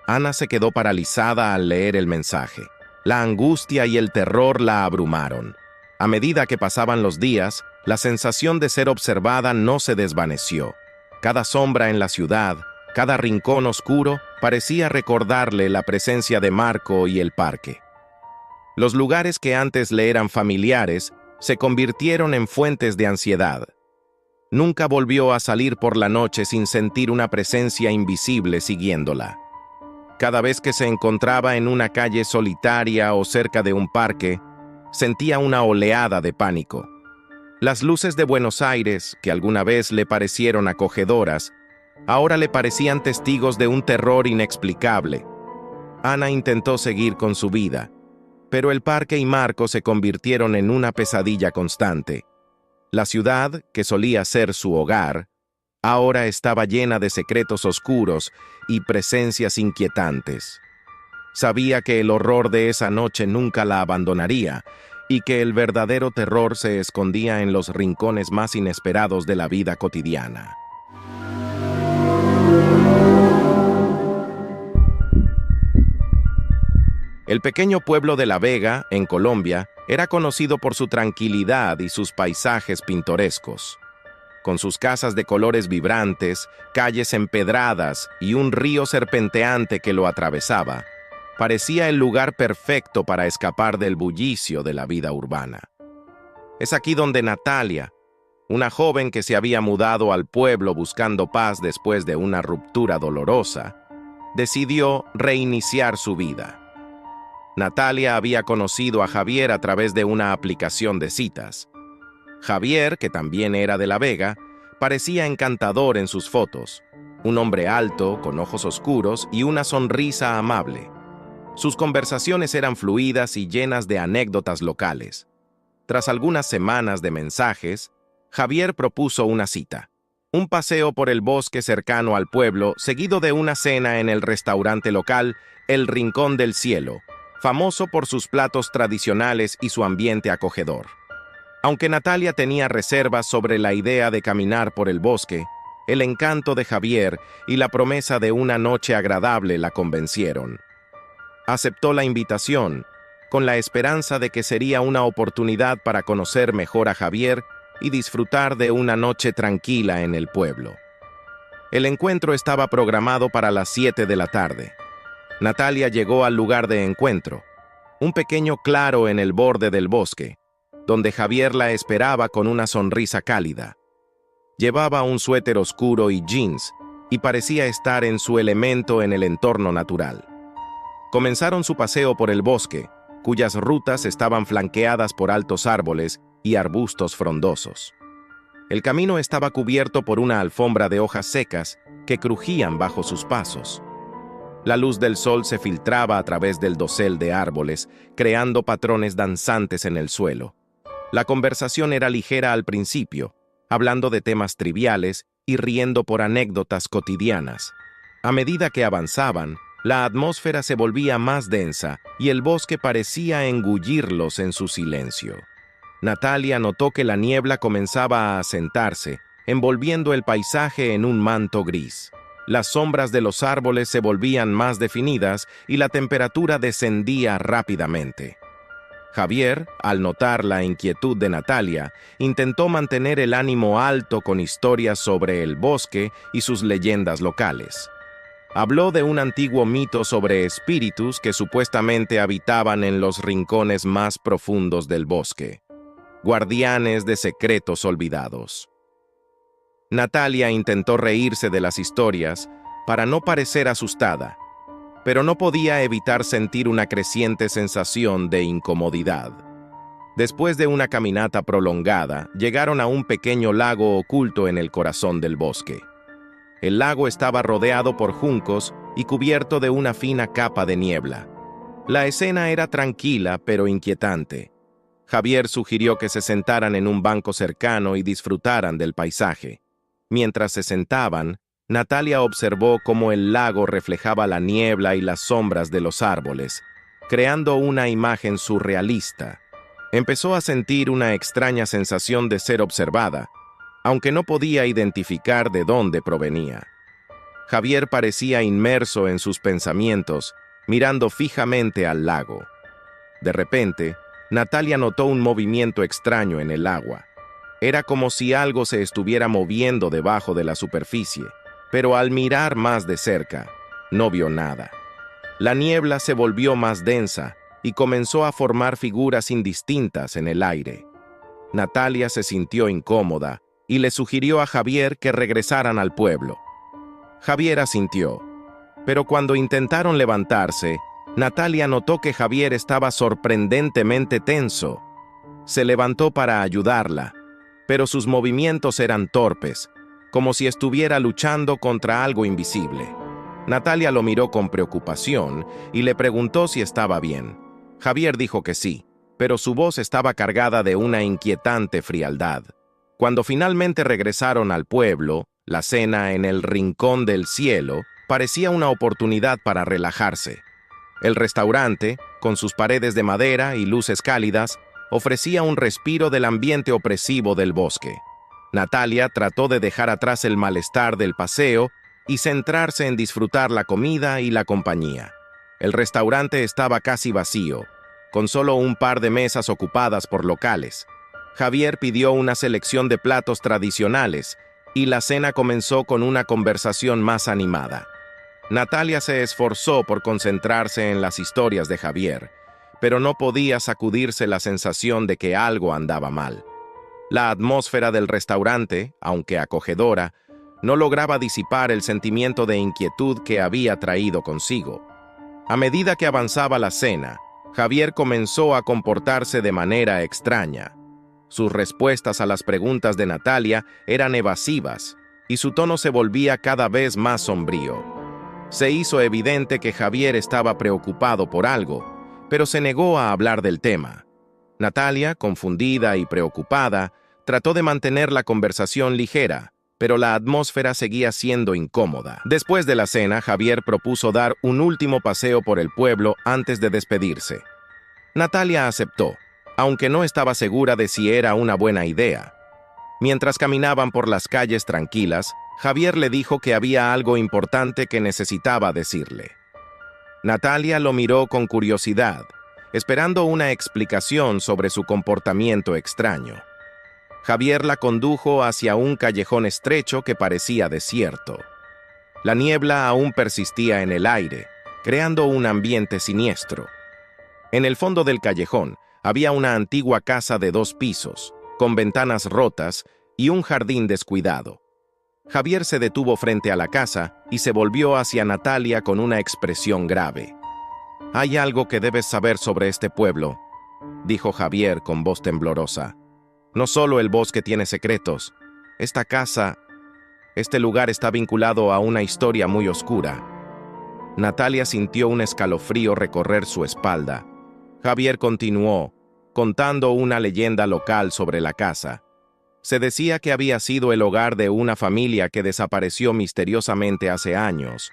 Ana se quedó paralizada al leer el mensaje. La angustia y el terror la abrumaron. A medida que pasaban los días, la sensación de ser observada no se desvaneció. Cada sombra en la ciudad, cada rincón oscuro, parecía recordarle la presencia de Marco y el parque. Los lugares que antes le eran familiares se convirtieron en fuentes de ansiedad. Nunca volvió a salir por la noche sin sentir una presencia invisible siguiéndola. Cada vez que se encontraba en una calle solitaria o cerca de un parque, sentía una oleada de pánico. Las luces de Buenos Aires, que alguna vez le parecieron acogedoras, ahora le parecían testigos de un terror inexplicable. Ana intentó seguir con su vida, pero el parque y Marco se convirtieron en una pesadilla constante. La ciudad, que solía ser su hogar, ahora estaba llena de secretos oscuros y presencias inquietantes. Sabía que el horror de esa noche nunca la abandonaría y que el verdadero terror se escondía en los rincones más inesperados de la vida cotidiana. El pequeño pueblo de La Vega, en Colombia, era conocido por su tranquilidad y sus paisajes pintorescos. Con sus casas de colores vibrantes, calles empedradas y un río serpenteante que lo atravesaba, parecía el lugar perfecto para escapar del bullicio de la vida urbana. Es aquí donde Natalia, una joven que se había mudado al pueblo buscando paz después de una ruptura dolorosa, decidió reiniciar su vida. Natalia había conocido a Javier a través de una aplicación de citas. Javier, que también era de La Vega, parecía encantador en sus fotos, un hombre alto, con ojos oscuros y una sonrisa amable. Sus conversaciones eran fluidas y llenas de anécdotas locales. Tras algunas semanas de mensajes, Javier propuso una cita: un paseo por el bosque cercano al pueblo, seguido de una cena en el restaurante local El Rincón del Cielo, famoso por sus platos tradicionales y su ambiente acogedor. Aunque Natalia tenía reservas sobre la idea de caminar por el bosque, el encanto de Javier y la promesa de una noche agradable la convencieron. Aceptó la invitación, con la esperanza de que sería una oportunidad para conocer mejor a Javier y disfrutar de una noche tranquila en el pueblo. El encuentro estaba programado para las 7 de la tarde. Natalia llegó al lugar de encuentro, un pequeño claro en el borde del bosque, donde Javier la esperaba con una sonrisa cálida. Llevaba un suéter oscuro y jeans, y parecía estar en su elemento en el entorno natural. Comenzaron su paseo por el bosque, cuyas rutas estaban flanqueadas por altos árboles y arbustos frondosos. El camino estaba cubierto por una alfombra de hojas secas que crujían bajo sus pasos. La luz del sol se filtraba a través del dosel de árboles, creando patrones danzantes en el suelo. La conversación era ligera al principio, hablando de temas triviales y riendo por anécdotas cotidianas. A medida que avanzaban, la atmósfera se volvía más densa y el bosque parecía engullirlos en su silencio. Natalia notó que la niebla comenzaba a asentarse, envolviendo el paisaje en un manto gris. Las sombras de los árboles se volvían más definidas y la temperatura descendía rápidamente. Javier, al notar la inquietud de Natalia, intentó mantener el ánimo alto con historias sobre el bosque y sus leyendas locales. Habló de un antiguo mito sobre espíritus que supuestamente habitaban en los rincones más profundos del bosque, guardianes de secretos olvidados. Natalia intentó reírse de las historias para no parecer asustada, pero no podía evitar sentir una creciente sensación de incomodidad. Después de una caminata prolongada, llegaron a un pequeño lago oculto en el corazón del bosque. El lago estaba rodeado por juncos y cubierto de una fina capa de niebla. La escena era tranquila pero inquietante. Javier sugirió que se sentaran en un banco cercano y disfrutaran del paisaje. Mientras se sentaban, Natalia observó cómo el lago reflejaba la niebla y las sombras de los árboles, creando una imagen surrealista. Empezó a sentir una extraña sensación de ser observada, aunque no podía identificar de dónde provenía. Javier parecía inmerso en sus pensamientos, mirando fijamente al lago. De repente, Natalia notó un movimiento extraño en el agua. Era como si algo se estuviera moviendo debajo de la superficie, pero al mirar más de cerca, no vio nada. La niebla se volvió más densa y comenzó a formar figuras indistintas en el aire. Natalia se sintió incómoda y le sugirió a Javier que regresaran al pueblo. Javier asintió, pero cuando intentaron levantarse, Natalia notó que Javier estaba sorprendentemente tenso. Se levantó para ayudarla, pero sus movimientos eran torpes, como si estuviera luchando contra algo invisible. Natalia lo miró con preocupación y le preguntó si estaba bien. Javier dijo que sí, pero su voz estaba cargada de una inquietante frialdad. Cuando finalmente regresaron al pueblo, la cena en el Rincón del Cielo parecía una oportunidad para relajarse. El restaurante, con sus paredes de madera y luces cálidas, ofrecía un respiro del ambiente opresivo del bosque. Natalia trató de dejar atrás el malestar del paseo y centrarse en disfrutar la comida y la compañía. El restaurante estaba casi vacío, con solo un par de mesas ocupadas por locales. Javier pidió una selección de platos tradicionales y la cena comenzó con una conversación más animada. Natalia se esforzó por concentrarse en las historias de Javier, pero no podía sacudirse la sensación de que algo andaba mal. La atmósfera del restaurante, aunque acogedora, no lograba disipar el sentimiento de inquietud que había traído consigo. A medida que avanzaba la cena, Javier comenzó a comportarse de manera extraña. Sus respuestas a las preguntas de Natalia eran evasivas, y su tono se volvía cada vez más sombrío. Se hizo evidente que Javier estaba preocupado por algo, pero se negó a hablar del tema. Natalia, confundida y preocupada, trató de mantener la conversación ligera, pero la atmósfera seguía siendo incómoda. Después de la cena, Javier propuso dar un último paseo por el pueblo antes de despedirse. Natalia aceptó, aunque no estaba segura de si era una buena idea. Mientras caminaban por las calles tranquilas, Javier le dijo que había algo importante que necesitaba decirle. Natalia lo miró con curiosidad, esperando una explicación sobre su comportamiento extraño. Javier la condujo hacia un callejón estrecho que parecía desierto. La niebla aún persistía en el aire, creando un ambiente siniestro. En el fondo del callejón había una antigua casa de 2 pisos, con ventanas rotas y un jardín descuidado. Javier se detuvo frente a la casa y se volvió hacia Natalia con una expresión grave. «Hay algo que debes saber sobre este pueblo», dijo Javier con voz temblorosa. «No solo el bosque tiene secretos. Esta casa, este lugar está vinculado a una historia muy oscura». Natalia sintió un escalofrío recorrer su espalda. Javier continuó, contando una leyenda local sobre la casa. Se decía que había sido el hogar de una familia que desapareció misteriosamente hace años.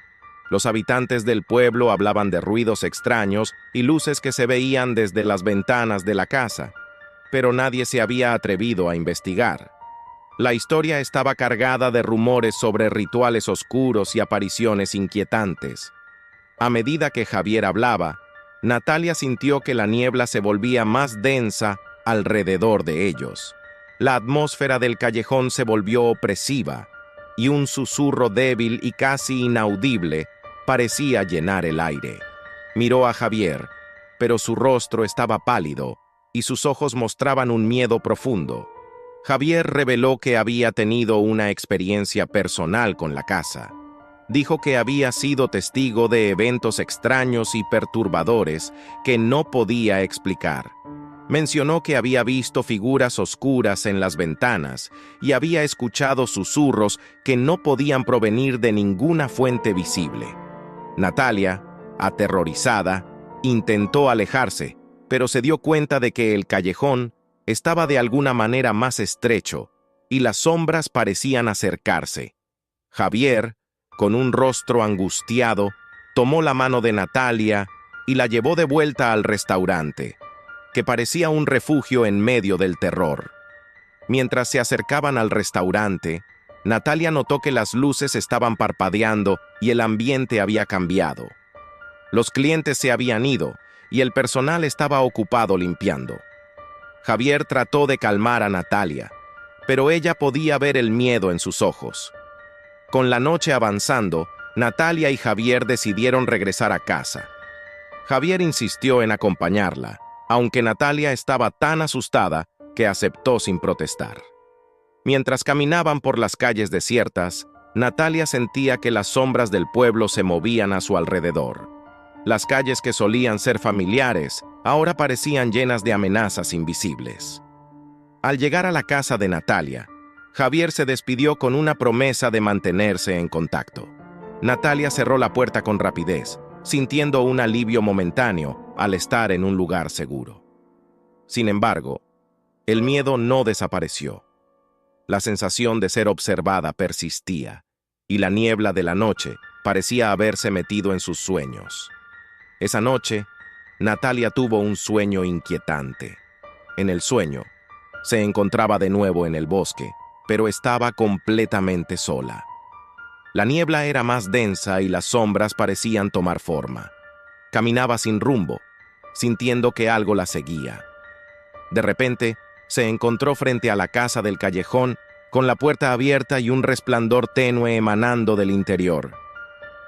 Los habitantes del pueblo hablaban de ruidos extraños y luces que se veían desde las ventanas de la casa, pero nadie se había atrevido a investigar. La historia estaba cargada de rumores sobre rituales oscuros y apariciones inquietantes. A medida que Javier hablaba, Natalia sintió que la niebla se volvía más densa alrededor de ellos. La atmósfera del callejón se volvió opresiva, y un susurro débil y casi inaudible parecía llenar el aire. Miró a Javier, pero su rostro estaba pálido, y sus ojos mostraban un miedo profundo. Javier reveló que había tenido una experiencia personal con la casa. Dijo que había sido testigo de eventos extraños y perturbadores que no podía explicar. Mencionó que había visto figuras oscuras en las ventanas y había escuchado susurros que no podían provenir de ninguna fuente visible. Natalia, aterrorizada, intentó alejarse, pero se dio cuenta de que el callejón estaba de alguna manera más estrecho y las sombras parecían acercarse. Javier, con un rostro angustiado, tomó la mano de Natalia y la llevó de vuelta al restaurante, que parecía un refugio en medio del terror. Mientras se acercaban al restaurante, Natalia notó que las luces estaban parpadeando y el ambiente había cambiado. Los clientes se habían ido y el personal estaba ocupado limpiando. Javier trató de calmar a Natalia, pero ella podía ver el miedo en sus ojos. Con la noche avanzando, Natalia y Javier decidieron regresar a casa. Javier insistió en acompañarla, aunque Natalia estaba tan asustada que aceptó sin protestar. Mientras caminaban por las calles desiertas, Natalia sentía que las sombras del pueblo se movían a su alrededor. Las calles que solían ser familiares ahora parecían llenas de amenazas invisibles. Al llegar a la casa de Natalia, Javier se despidió con una promesa de mantenerse en contacto. Natalia cerró la puerta con rapidez, sintiendo un alivio momentáneo al estar en un lugar seguro. Sin embargo, el miedo no desapareció. La sensación de ser observada persistía, y la niebla de la noche parecía haberse metido en sus sueños. Esa noche, Natalia tuvo un sueño inquietante. En el sueño, se encontraba de nuevo en el bosque, pero estaba completamente sola. La niebla era más densa y las sombras parecían tomar forma. Caminaba sin rumbo, sintiendo que algo la seguía. De repente, se encontró frente a la casa del callejón, con la puerta abierta y un resplandor tenue emanando del interior.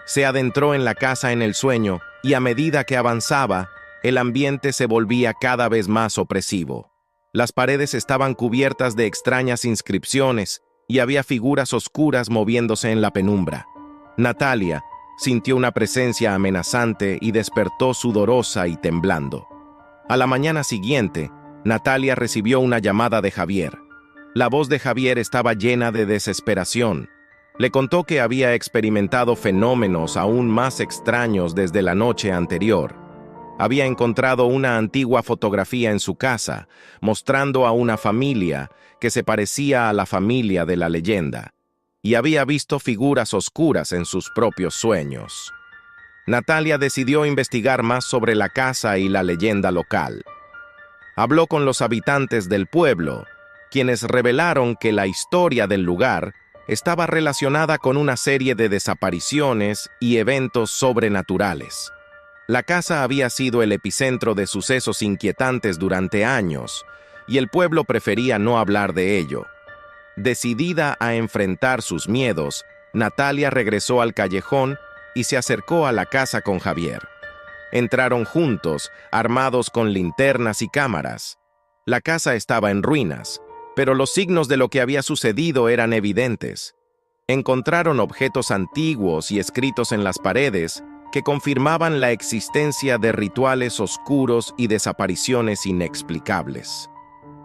Se adentró en la casa en el sueño, y a medida que avanzaba, el ambiente se volvía cada vez más opresivo. Las paredes estaban cubiertas de extrañas inscripciones, y había figuras oscuras moviéndose en la penumbra. Natalia sintió una presencia amenazante y despertó sudorosa y temblando. A la mañana siguiente, Natalia recibió una llamada de Javier. La voz de Javier estaba llena de desesperación. Le contó que había experimentado fenómenos aún más extraños desde la noche anterior. Había encontrado una antigua fotografía en su casa, mostrando a una familia que se parecía a la familia de la leyenda, y había visto figuras oscuras en sus propios sueños. Natalia decidió investigar más sobre la casa y la leyenda local. Habló con los habitantes del pueblo, quienes revelaron que la historia del lugar estaba relacionada con una serie de desapariciones y eventos sobrenaturales. La casa había sido el epicentro de sucesos inquietantes durante años, y el pueblo prefería no hablar de ello. Decidida a enfrentar sus miedos, Natalia regresó al callejón y se acercó a la casa con Javier. Entraron juntos, armados con linternas y cámaras. La casa estaba en ruinas, pero los signos de lo que había sucedido eran evidentes. Encontraron objetos antiguos y escritos en las paredes que confirmaban la existencia de rituales oscuros y desapariciones inexplicables.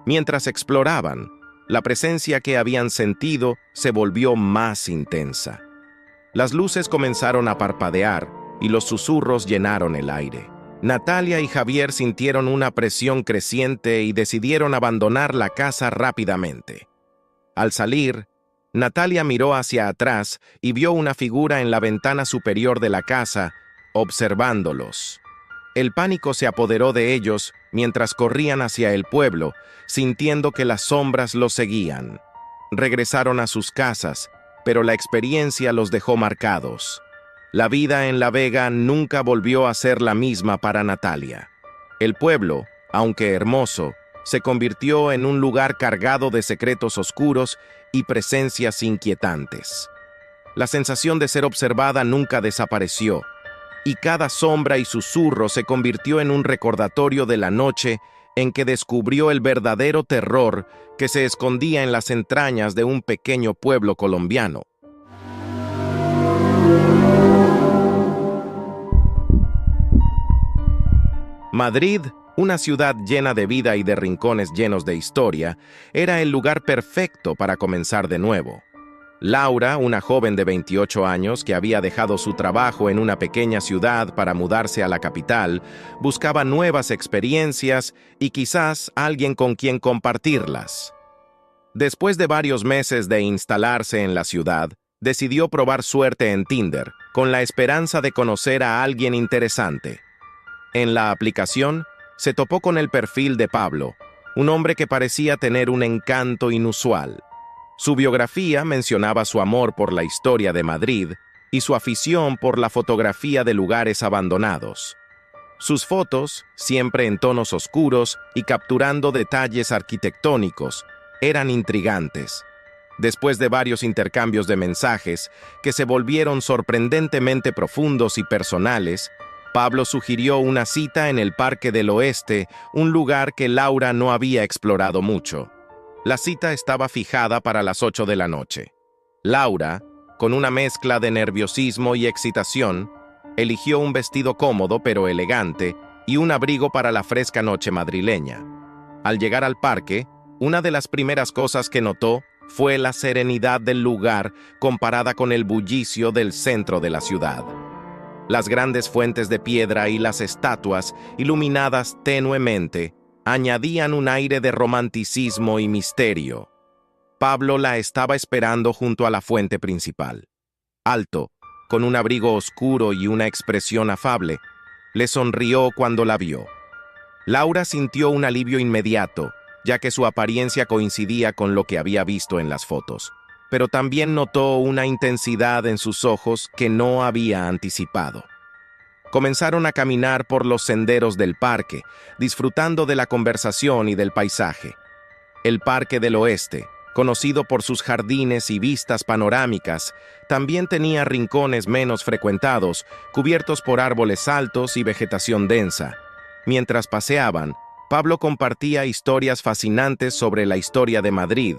Mientras exploraban, la presencia que habían sentido se volvió más intensa. Las luces comenzaron a parpadear y los susurros llenaron el aire. Natalia y Javier sintieron una presión creciente y decidieron abandonar la casa rápidamente. Al salir, Natalia miró hacia atrás y vio una figura en la ventana superior de la casa, observándolos. El pánico se apoderó de ellos mientras corrían hacia el pueblo, sintiendo que las sombras los seguían. Regresaron a sus casas, pero la experiencia los dejó marcados. La vida en La Vega nunca volvió a ser la misma para Natalia. El pueblo, aunque hermoso, se convirtió en un lugar cargado de secretos oscuros y presencias inquietantes. La sensación de ser observada nunca desapareció, y cada sombra y susurro se convirtió en un recordatorio de la noche en que descubrió el verdadero terror que se escondía en las entrañas de un pequeño pueblo colombiano. Madrid, una ciudad llena de vida y de rincones llenos de historia, era el lugar perfecto para comenzar de nuevo. Laura, una joven de 28 años que había dejado su trabajo en una pequeña ciudad para mudarse a la capital, buscaba nuevas experiencias y quizás alguien con quien compartirlas. Después de varios meses de instalarse en la ciudad, decidió probar suerte en Tinder, con la esperanza de conocer a alguien interesante. En la aplicación, se topó con el perfil de Pablo, un hombre que parecía tener un encanto inusual. Su biografía mencionaba su amor por la historia de Madrid y su afición por la fotografía de lugares abandonados. Sus fotos, siempre en tonos oscuros y capturando detalles arquitectónicos, eran intrigantes. Después de varios intercambios de mensajes que se volvieron sorprendentemente profundos y personales, Pablo sugirió una cita en el Parque del Oeste, un lugar que Laura no había explorado mucho. La cita estaba fijada para las 8 de la noche. Laura, con una mezcla de nerviosismo y excitación, eligió un vestido cómodo pero elegante y un abrigo para la fresca noche madrileña. Al llegar al parque, una de las primeras cosas que notó fue la serenidad del lugar comparada con el bullicio del centro de la ciudad. Las grandes fuentes de piedra y las estatuas, iluminadas tenuemente, añadían un aire de romanticismo y misterio. Pablo la estaba esperando junto a la fuente principal. Alto, con un abrigo oscuro y una expresión afable, le sonrió cuando la vio. Laura sintió un alivio inmediato, ya que su apariencia coincidía con lo que había visto en las fotos, pero también notó una intensidad en sus ojos que no había anticipado. Comenzaron a caminar por los senderos del parque, disfrutando de la conversación y del paisaje. El Parque del Oeste, conocido por sus jardines y vistas panorámicas, también tenía rincones menos frecuentados, cubiertos por árboles altos y vegetación densa. Mientras paseaban, Pablo compartía historias fascinantes sobre la historia de Madrid,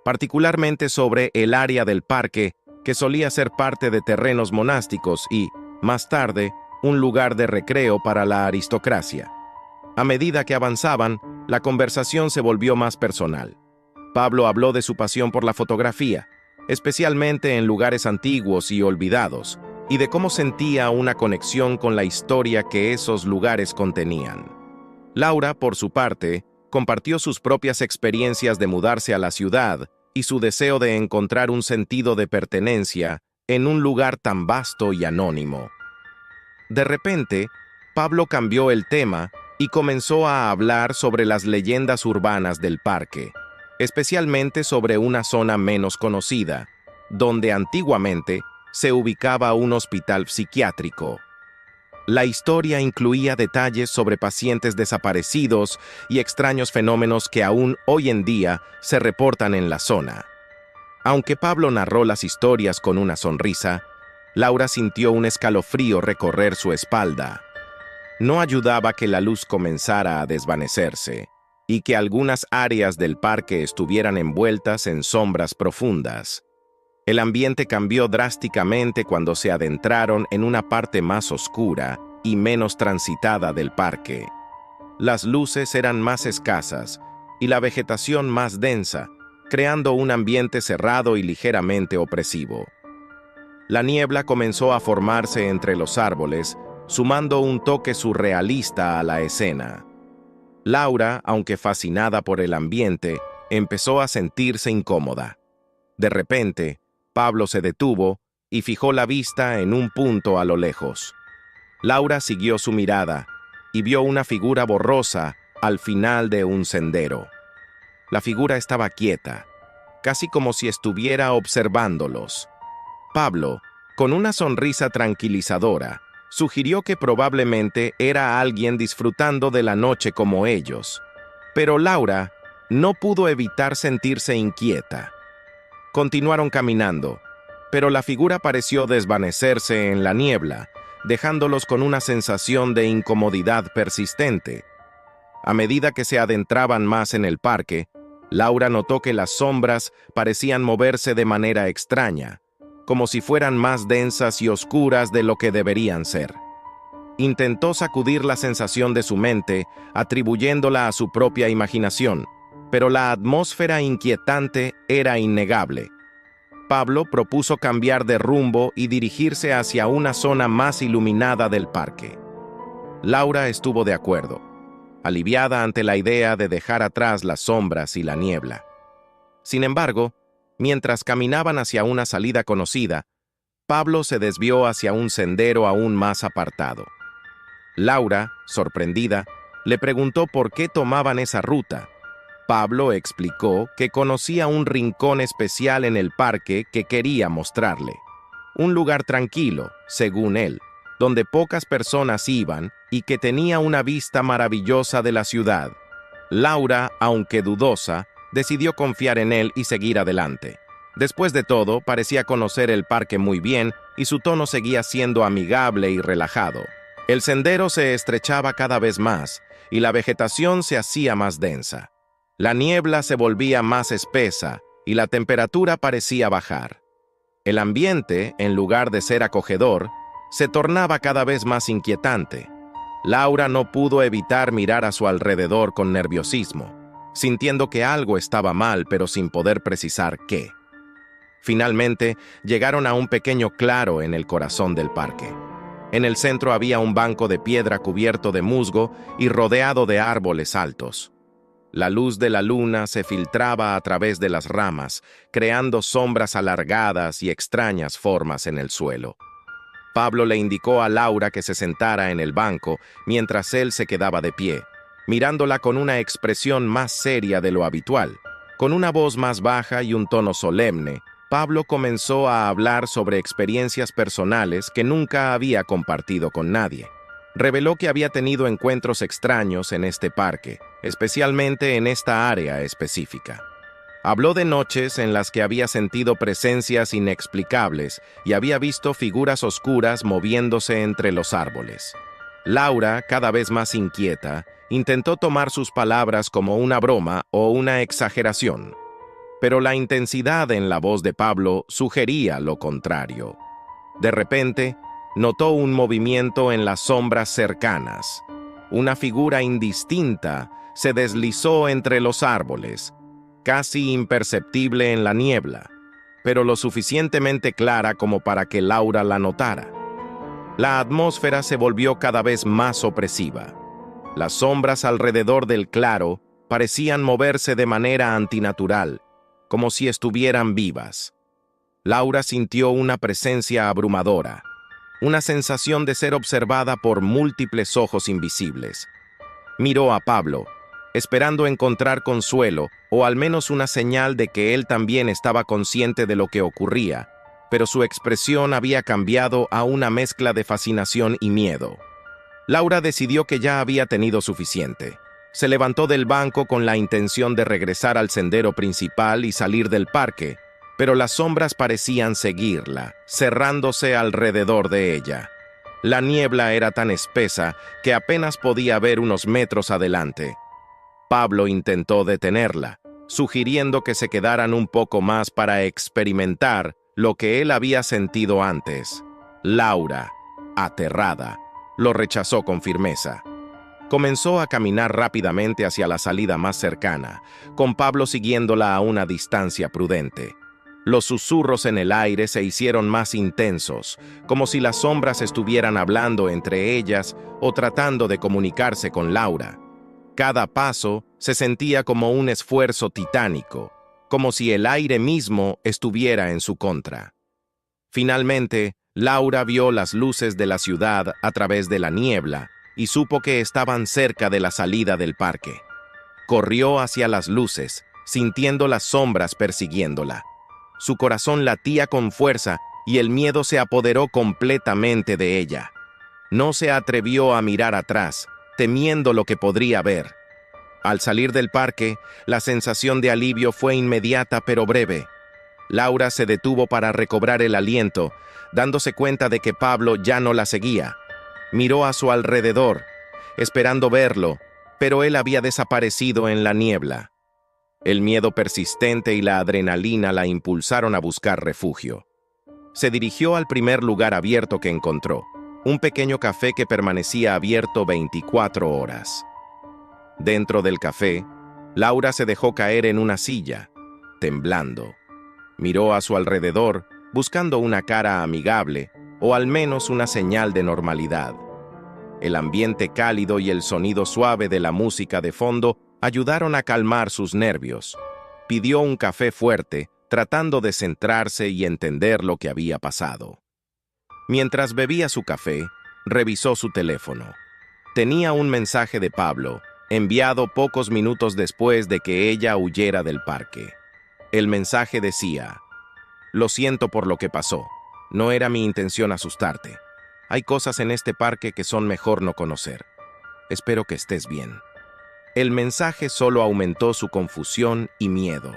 particularmente sobre el área del parque, que solía ser parte de terrenos monásticos y, más tarde, un lugar de recreo para la aristocracia. A medida que avanzaban, la conversación se volvió más personal. Pablo habló de su pasión por la fotografía, especialmente en lugares antiguos y olvidados, y de cómo sentía una conexión con la historia que esos lugares contenían. Laura, por su parte, compartió sus propias experiencias de mudarse a la ciudad y su deseo de encontrar un sentido de pertenencia en un lugar tan vasto y anónimo. De repente, Pablo cambió el tema y comenzó a hablar sobre las leyendas urbanas del parque, especialmente sobre una zona menos conocida, donde antiguamente se ubicaba un hospital psiquiátrico. La historia incluía detalles sobre pacientes desaparecidos y extraños fenómenos que aún hoy en día se reportan en la zona. Aunque Pablo narró las historias con una sonrisa, Laura sintió un escalofrío recorrer su espalda. No ayudaba que la luz comenzara a desvanecerse y que algunas áreas del parque estuvieran envueltas en sombras profundas. El ambiente cambió drásticamente cuando se adentraron en una parte más oscura y menos transitada del parque. Las luces eran más escasas y la vegetación más densa, creando un ambiente cerrado y ligeramente opresivo. La niebla comenzó a formarse entre los árboles, sumando un toque surrealista a la escena. Laura, aunque fascinada por el ambiente, empezó a sentirse incómoda. De repente, Pablo se detuvo y fijó la vista en un punto a lo lejos. Laura siguió su mirada y vio una figura borrosa al final de un sendero. La figura estaba quieta, casi como si estuviera observándolos. Pablo, con una sonrisa tranquilizadora, sugirió que probablemente era alguien disfrutando de la noche como ellos. Pero Laura no pudo evitar sentirse inquieta. Continuaron caminando, pero la figura pareció desvanecerse en la niebla, dejándolos con una sensación de incomodidad persistente. A medida que se adentraban más en el parque, Laura notó que las sombras parecían moverse de manera extraña, como si fueran más densas y oscuras de lo que deberían ser. Intentó sacudir la sensación de su mente, atribuyéndola a su propia imaginación, pero la atmósfera inquietante era innegable. Pablo propuso cambiar de rumbo y dirigirse hacia una zona más iluminada del parque. Laura estuvo de acuerdo, aliviada ante la idea de dejar atrás las sombras y la niebla. Sin embargo, mientras caminaban hacia una salida conocida, Pablo se desvió hacia un sendero aún más apartado. Laura, sorprendida, le preguntó por qué tomaban esa ruta. Pablo explicó que conocía un rincón especial en el parque que quería mostrarle. Un lugar tranquilo, según él, donde pocas personas iban y que tenía una vista maravillosa de la ciudad. Laura, aunque dudosa, decidió confiar en él y seguir adelante. Después de todo, parecía conocer el parque muy bien y su tono seguía siendo amigable y relajado. El sendero se estrechaba cada vez más y la vegetación se hacía más densa. La niebla se volvía más espesa y la temperatura parecía bajar. El ambiente, en lugar de ser acogedor, se tornaba cada vez más inquietante. Laura no pudo evitar mirar a su alrededor con nerviosismo, sintiendo que algo estaba mal, pero sin poder precisar qué. Finalmente, llegaron a un pequeño claro en el corazón del parque. En el centro había un banco de piedra cubierto de musgo y rodeado de árboles altos. La luz de la luna se filtraba a través de las ramas, creando sombras alargadas y extrañas formas en el suelo. Pablo le indicó a Laura que se sentara en el banco mientras él se quedaba de pie, mirándola con una expresión más seria de lo habitual. Con una voz más baja y un tono solemne, Pablo comenzó a hablar sobre experiencias personales que nunca había compartido con nadie. Reveló que había tenido encuentros extraños en este parque, especialmente en esta área específica. Habló de noches en las que había sentido presencias inexplicables y había visto figuras oscuras moviéndose entre los árboles. Laura, cada vez más inquieta, intentó tomar sus palabras como una broma o una exageración, pero la intensidad en la voz de Pablo sugería lo contrario. De repente, notó un movimiento en las sombras cercanas. Una figura indistinta se deslizó entre los árboles, casi imperceptible en la niebla, pero lo suficientemente clara como para que Laura la notara. La atmósfera se volvió cada vez más opresiva. Las sombras alrededor del claro parecían moverse de manera antinatural, como si estuvieran vivas. Laura sintió una presencia abrumadora, una sensación de ser observada por múltiples ojos invisibles. Miró a Pablo, esperando encontrar consuelo o al menos una señal de que él también estaba consciente de lo que ocurría, pero su expresión había cambiado a una mezcla de fascinación y miedo. Laura decidió que ya había tenido suficiente. Se levantó del banco con la intención de regresar al sendero principal y salir del parque, pero las sombras parecían seguirla, cerrándose alrededor de ella. La niebla era tan espesa que apenas podía ver unos metros adelante. Pablo intentó detenerla, sugiriendo que se quedaran un poco más para experimentar lo que él había sentido antes. Laura, aterrada, lo rechazó con firmeza. Comenzó a caminar rápidamente hacia la salida más cercana, con Pablo siguiéndola a una distancia prudente. Los susurros en el aire se hicieron más intensos, como si las sombras estuvieran hablando entre ellas o tratando de comunicarse con Laura. Cada paso se sentía como un esfuerzo titánico, como si el aire mismo estuviera en su contra. Finalmente, Laura vio las luces de la ciudad a través de la niebla y supo que estaban cerca de la salida del parque. Corrió hacia las luces, sintiendo las sombras persiguiéndola. Su corazón latía con fuerza y el miedo se apoderó completamente de ella. No se atrevió a mirar atrás, temiendo lo que podría ver. Al salir del parque, la sensación de alivio fue inmediata pero breve. Laura se detuvo para recobrar el aliento, dándose cuenta de que Pablo ya no la seguía. Miró a su alrededor, esperando verlo, pero él había desaparecido en la niebla. El miedo persistente y la adrenalina la impulsaron a buscar refugio. Se dirigió al primer lugar abierto que encontró, un pequeño café que permanecía abierto 24 horas. Dentro del café, Laura se dejó caer en una silla, temblando. Miró a su alrededor, buscando una cara amigable o al menos una señal de normalidad. El ambiente cálido y el sonido suave de la música de fondo ayudaron a calmar sus nervios. Pidió un café fuerte, tratando de centrarse y entender lo que había pasado. Mientras bebía su café, revisó su teléfono. Tenía un mensaje de Pablo, enviado pocos minutos después de que ella huyera del parque. El mensaje decía: «Lo siento por lo que pasó. No era mi intención asustarte. Hay cosas en este parque que son mejor no conocer. Espero que estés bien». El mensaje solo aumentó su confusión y miedo.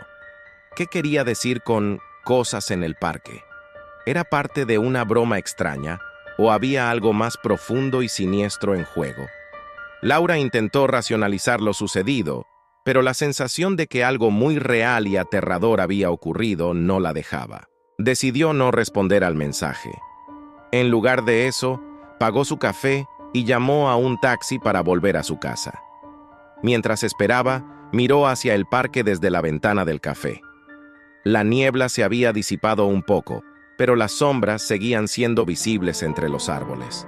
¿Qué quería decir con cosas en el parque? ¿Era parte de una broma extraña o había algo más profundo y siniestro en juego? Laura intentó racionalizar lo sucedido, pero la sensación de que algo muy real y aterrador había ocurrido no la dejaba. Decidió no responder al mensaje. En lugar de eso, pagó su café y llamó a un taxi para volver a su casa. Mientras esperaba, miró hacia el parque desde la ventana del café. La niebla se había disipado un poco, pero las sombras seguían siendo visibles entre los árboles.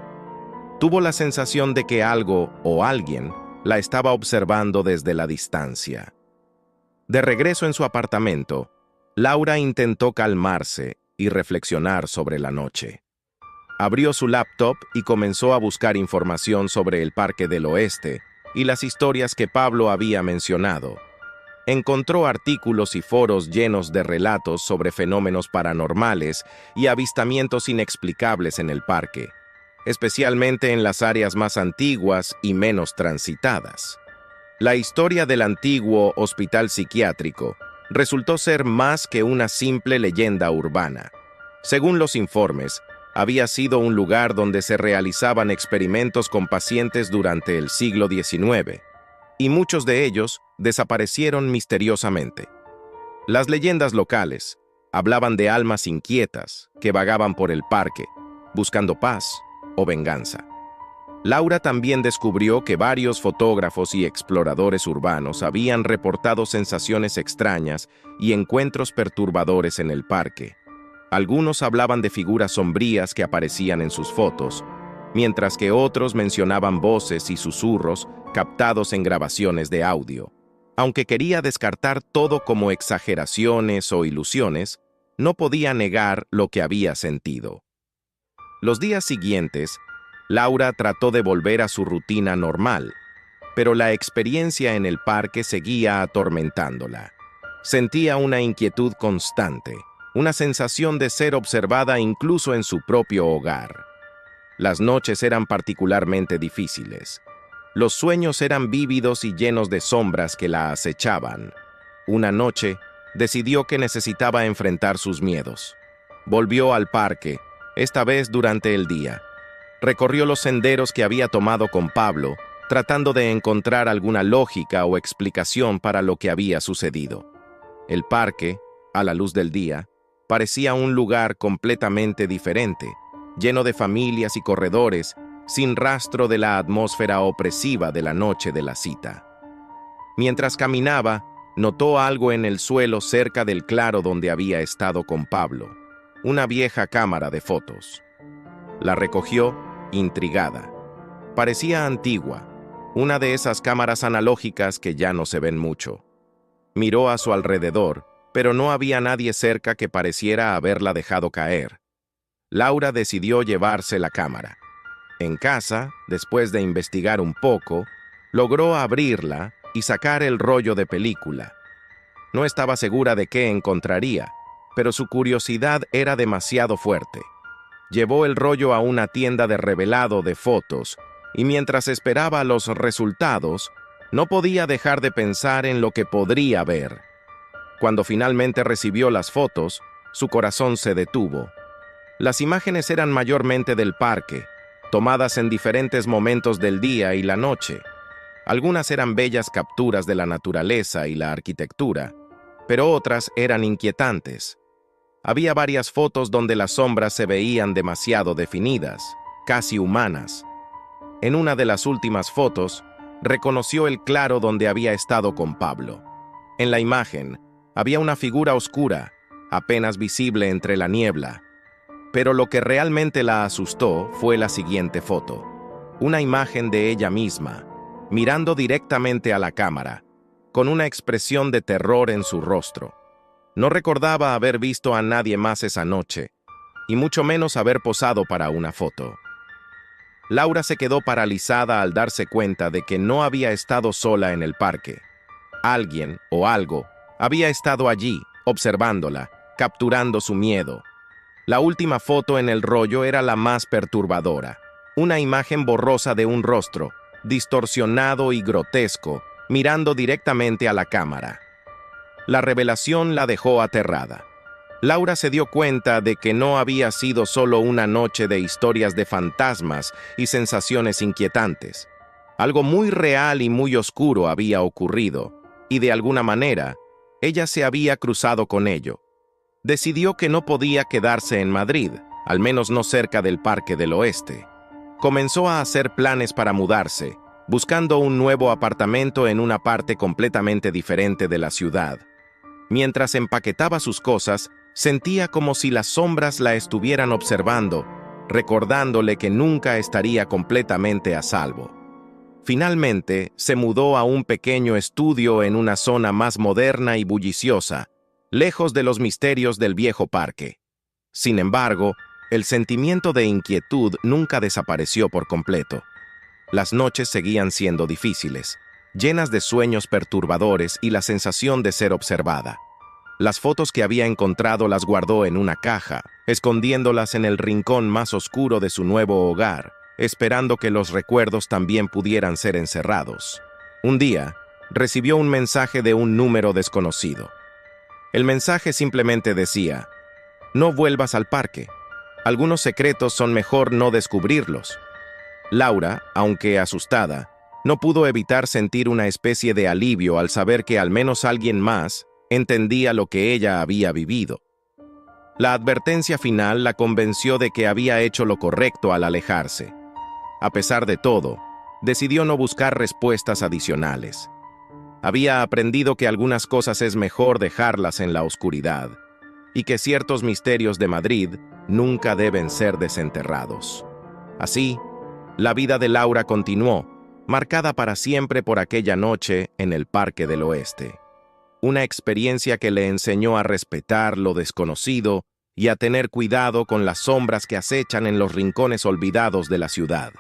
Tuvo la sensación de que algo o alguien la estaba observando desde la distancia. De regreso en su apartamento, Laura intentó calmarse y reflexionar sobre la noche. Abrió su laptop y comenzó a buscar información sobre el Parque del Oeste y las historias que Pablo había mencionado. Encontró artículos y foros llenos de relatos sobre fenómenos paranormales y avistamientos inexplicables en el parque, especialmente en las áreas más antiguas y menos transitadas. La historia del antiguo hospital psiquiátrico resultó ser más que una simple leyenda urbana. Según los informes, había sido un lugar donde se realizaban experimentos con pacientes durante el siglo XIX, y muchos de ellos desaparecieron misteriosamente. Las leyendas locales hablaban de almas inquietas que vagaban por el parque, buscando paz o venganza. Laura también descubrió que varios fotógrafos y exploradores urbanos habían reportado sensaciones extrañas y encuentros perturbadores en el parque. Algunos hablaban de figuras sombrías que aparecían en sus fotos, mientras que otros mencionaban voces y susurros captados en grabaciones de audio. Aunque quería descartar todo como exageraciones o ilusiones, no podía negar lo que había sentido. Los días siguientes, Laura trató de volver a su rutina normal, pero la experiencia en el parque seguía atormentándola. Sentía una inquietud constante, una sensación de ser observada incluso en su propio hogar. Las noches eran particularmente difíciles. Los sueños eran vívidos y llenos de sombras que la acechaban. Una noche, decidió que necesitaba enfrentar sus miedos. Volvió al parque, esta vez durante el día. Recorrió los senderos que había tomado con Pablo, tratando de encontrar alguna lógica o explicación para lo que había sucedido. El parque, a la luz del día, parecía un lugar completamente diferente, lleno de familias y corredores, sin rastro de la atmósfera opresiva de la noche de la cita. Mientras caminaba, notó algo en el suelo cerca del claro donde había estado con Pablo, una vieja cámara de fotos. La recogió, intrigada. Parecía antigua, una de esas cámaras analógicas que ya no se ven mucho. Miró a su alrededor, pero no había nadie cerca que pareciera haberla dejado caer. Laura decidió llevarse la cámara. En casa, después de investigar un poco, logró abrirla y sacar el rollo de película. No estaba segura de qué encontraría, pero su curiosidad era demasiado fuerte. Llevó el rollo a una tienda de revelado de fotos y mientras esperaba los resultados, no podía dejar de pensar en lo que podría ver. Cuando finalmente recibió las fotos, su corazón se detuvo. Las imágenes eran mayormente del parque, tomadas en diferentes momentos del día y la noche. Algunas eran bellas capturas de la naturaleza y la arquitectura, pero otras eran inquietantes. Había varias fotos donde las sombras se veían demasiado definidas, casi humanas. En una de las últimas fotos, reconoció el claro donde había estado con Pablo. En la imagen, había una figura oscura, apenas visible entre la niebla. Pero lo que realmente la asustó fue la siguiente foto. Una imagen de ella misma, mirando directamente a la cámara, con una expresión de terror en su rostro. No recordaba haber visto a nadie más esa noche, y mucho menos haber posado para una foto. Laura se quedó paralizada al darse cuenta de que no había estado sola en el parque. Alguien o algo había estado allí, observándola, capturando su miedo. La última foto en el rollo era la más perturbadora. Una imagen borrosa de un rostro, distorsionado y grotesco, mirando directamente a la cámara. La revelación la dejó aterrada. Laura se dio cuenta de que no había sido solo una noche de historias de fantasmas y sensaciones inquietantes. Algo muy real y muy oscuro había ocurrido, y de alguna manera, ella se había cruzado con ello. Decidió que no podía quedarse en Madrid, al menos no cerca del Parque del Oeste. Comenzó a hacer planes para mudarse, buscando un nuevo apartamento en una parte completamente diferente de la ciudad. Mientras empaquetaba sus cosas, sentía como si las sombras la estuvieran observando, recordándole que nunca estaría completamente a salvo. Finalmente, se mudó a un pequeño estudio en una zona más moderna y bulliciosa, lejos de los misterios del viejo parque. Sin embargo, el sentimiento de inquietud nunca desapareció por completo. Las noches seguían siendo difíciles, llenas de sueños perturbadores y la sensación de ser observada. Las fotos que había encontrado las guardó en una caja, escondiéndolas en el rincón más oscuro de su nuevo hogar, esperando que los recuerdos también pudieran ser encerrados. Un día, recibió un mensaje de un número desconocido. El mensaje simplemente decía: «No vuelvas al parque. Algunos secretos son mejor no descubrirlos». Laura, aunque asustada, no pudo evitar sentir una especie de alivio al saber que al menos alguien más entendía lo que ella había vivido. La advertencia final la convenció de que había hecho lo correcto al alejarse. A pesar de todo, decidió no buscar respuestas adicionales. Había aprendido que algunas cosas es mejor dejarlas en la oscuridad, y que ciertos misterios de Madrid nunca deben ser desenterrados. Así, la vida de Laura continuó, marcada para siempre por aquella noche en el Parque del Oeste. Una experiencia que le enseñó a respetar lo desconocido y a tener cuidado con las sombras que acechan en los rincones olvidados de la ciudad.